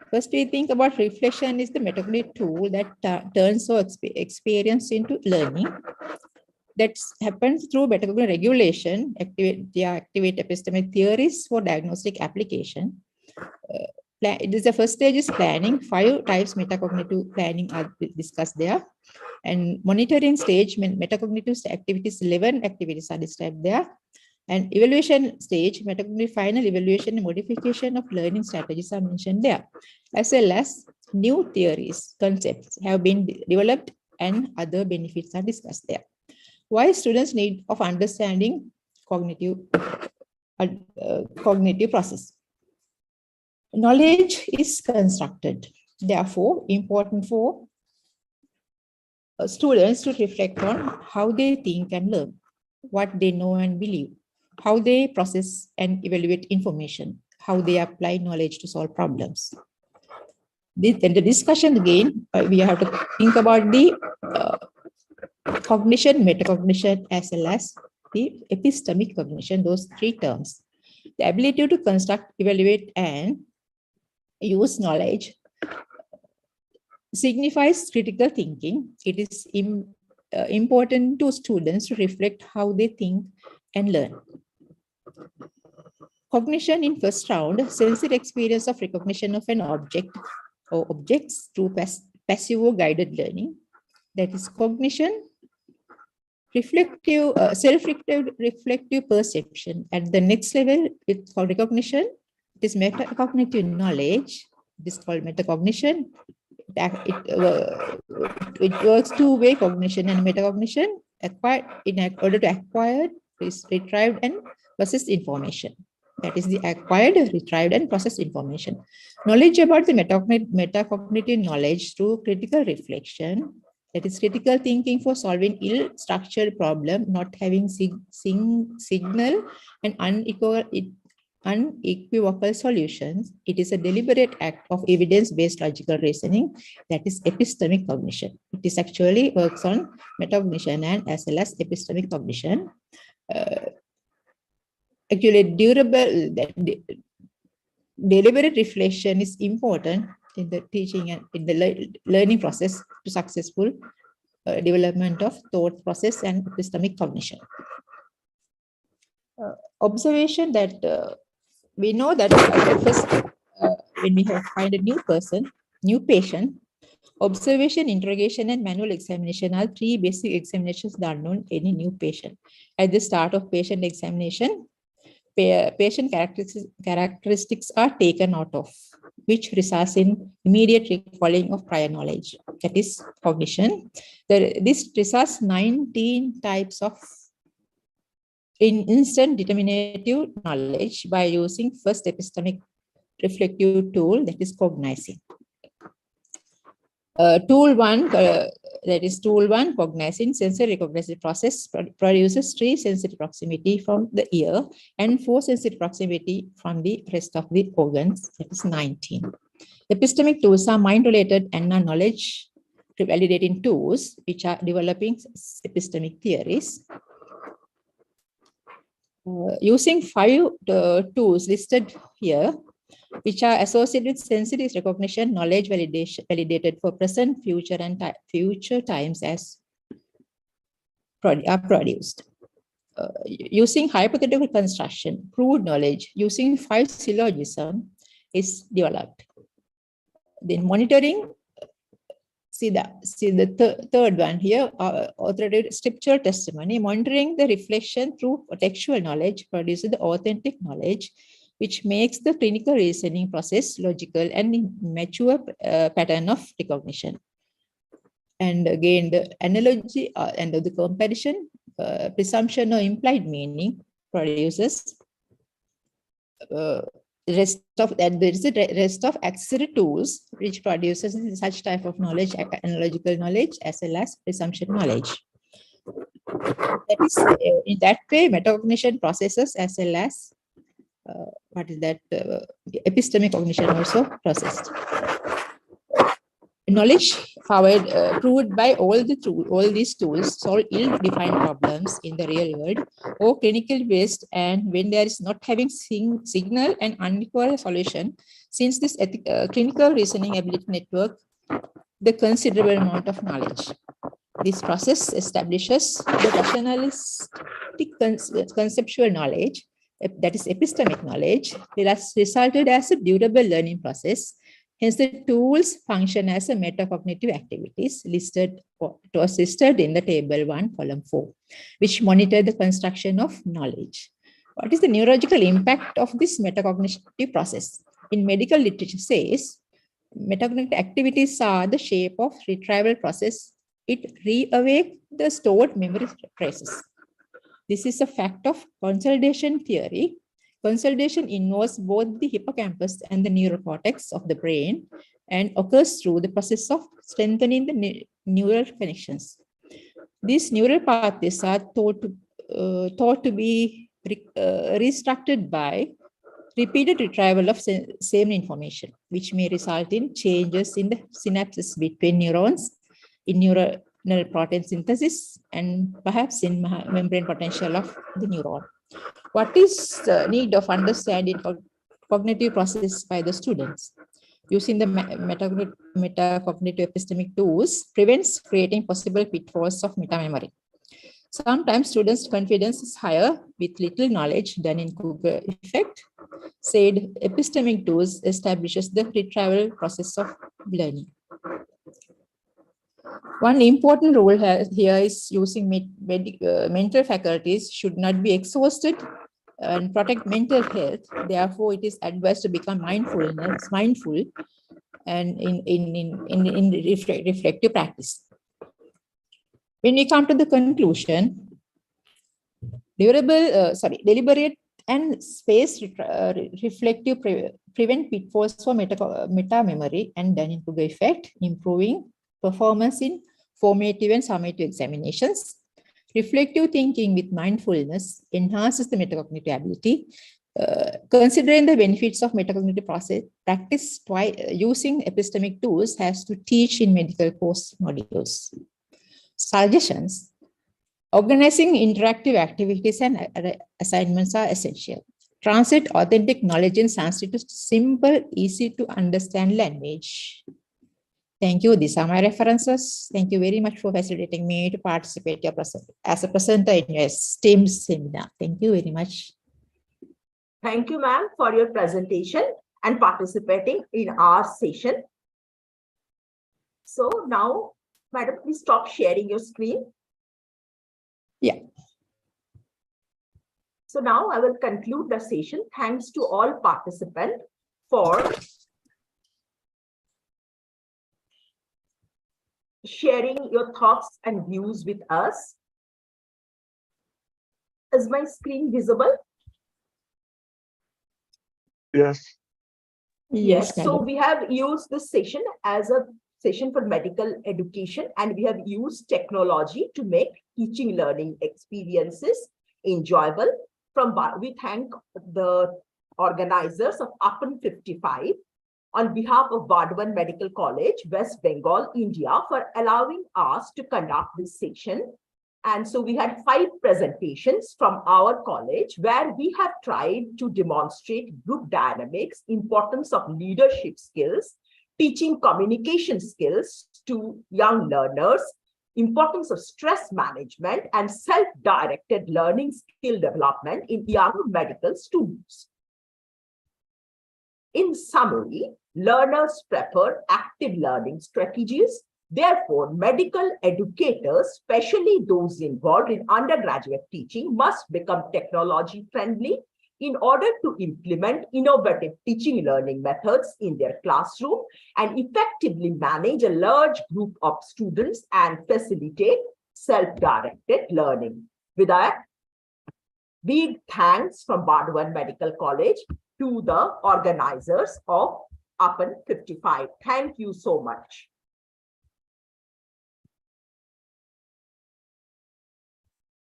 First, we think about reflection is the metacognitive tool that turns our experience into learning. That happens through metacognitive regulation, activate epistemic theories for diagnostic application. It is the first stage is planning. 5 types metacognitive planning are discussed there. And monitoring stage, metacognitive activities, 11 activities are described there. And evaluation stage, metacognitive final evaluation and modification of learning strategies are mentioned there, as well as new theories, concepts have been developed and other benefits are discussed there. Why students need of understanding cognitive process. Knowledge is constructed, therefore important for students to reflect on how they think and learn, what they know and believe, how they process and evaluate information, how they apply knowledge to solve problems. In the discussion again, we have to think about the cognition, metacognition, as well as the epistemic cognition, those 3 terms. The ability to construct, evaluate, and use knowledge signifies critical thinking. It is important to students to reflect how they think and learn. Cognition in first round, sensory experience of recognition of an object or objects through passive or guided learning. That is cognition. Reflective, self-reflective perception. At the next level, it's called recognition. It is metacognitive knowledge. It is called metacognition. It works 2-way, cognition and metacognition. Acquired in order to acquire, retrieved, and processed information. That is the acquired, retrieved, and processed information. Knowledge about the metacognitive knowledge through critical reflection. That is critical thinking for solving ill-structured problem, not having signal and unequivocal solutions. It is a deliberate act of evidence-based logical reasoning. That is epistemic cognition. It is actually works on metacognition and as well as epistemic cognition. Actually, deliberate reflection is important in the teaching and in the learning process to successful development of thought process and epistemic cognition. Observation that we know that first when we find a new patient, observation, interrogation, and manual examination are 3 basic examinations done on any new patient. At the start of patient examination, patient characteristics are taken out of, which results in immediate recalling of prior knowledge. That is cognition. This results 19 types of instant determinative knowledge by using first epistemic reflective tool, that is cognizing. Tool one, cognizing sensory recognition process produces 3 sensory proximity from the ear and 4 sensory proximity from the rest of the organs, that is 19. Epistemic tools are mind-related and are knowledge validating tools which are developing epistemic theories. Using 5 tools listed here, which are associated with sensory recognition, knowledge validated for present, future, and future times as are produced. Using hypothetical construction, proved knowledge using 5 syllogisms is developed. Then monitoring, see the third one here, authoritative scriptural testimony, monitoring the reflection through textual knowledge produces the authentic knowledge, which makes the clinical reasoning process logical and mature pattern of recognition. And again, the analogy and the comparison, presumption or implied meaning produces rest of that. There is a rest of accessory tools which produces such type of knowledge, analogical knowledge as well as presumption knowledge. That is in that way, metacognition processes as well as epistemic cognition also processed. Knowledge powered, proved by all these tools solve ill-defined problems in the real world or clinical based, and when there is not having signal and unequal solution, since this clinical reasoning ability network the considerable amount of knowledge. This process establishes the rationalistic conceptual knowledge, that is epistemic knowledge, resulted as a durable learning process. Hence, the tools function as a metacognitive activities listed in the table 1, column 4, which monitor the construction of knowledge. What is the neurological impact of this metacognitive process? In medical literature says, metacognitive activities are the shape of retrieval process. It reawakes the stored memory traces. This is a fact of consolidation theory. Consolidation involves both the hippocampus and the neural cortex of the brain and occurs through the process of strengthening the neural connections. These neural pathways are thought to be restructured by repeated retrieval of same information, which may result in changes in the synapses between neurons, in neuronal protein synthesis, and perhaps in membrane potential of the neuron. What is the need of understanding cognitive process by the students? Using the metacognitive epistemic tools prevents creating possible pitfalls of metamemory. Sometimes students' confidence is higher with little knowledge than in Kruger effect. Said epistemic tools establishes the retrieval process of learning. One important rule here is using mental faculties should not be exhausted and protect mental health. Therefore, it is advised to become mindful and in reflective practice. When we come to the conclusion, deliberate and space reflective prevent pitfalls for meta memory and Dunning-Kruger effect, improving performance in formative and summative examinations. Reflective thinking with mindfulness enhances the metacognitive ability. Considering the benefits of metacognitive process, practice using epistemic tools has to teach in medical course modules. Suggestions. Organizing interactive activities and assignments are essential. Translate authentic knowledge in Sanskrit to simple, easy to understand language. Thank you. These are my references. Thank you very much for facilitating me to participate as a presenter in your STEAM seminar. Thank you very much. Thank you, ma'am, for your presentation and participating in our session. So now, madam, please stop sharing your screen. Yeah. So now I will conclude the session. Thanks to all participants for sharing your thoughts and views with us. Is my screen visible? Yes. Yes, so madam. we have used this session as a session for medical education, and we have used technology to make teaching learning experiences enjoyable. We thank the organizers of APAN 55 on behalf of Bardhaman Medical College, West Bengal, India, for allowing us to conduct this session. And so we had 5 presentations from our college where we have tried to demonstrate group dynamics, importance of leadership skills, teaching communication skills to young learners, importance of stress management, and self-directed learning skill development in young medical students. In summary, learners prefer active learning strategies. Therefore, medical educators, especially those involved in undergraduate teaching, must become technology friendly in order to implement innovative teaching learning methods in their classroom and effectively manage a large group of students and facilitate self-directed learning. With that, big thanks from Bardhaman Medical College to the organizers of APAN 55. Thank you so much.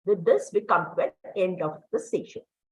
With this, we come to the end of the session.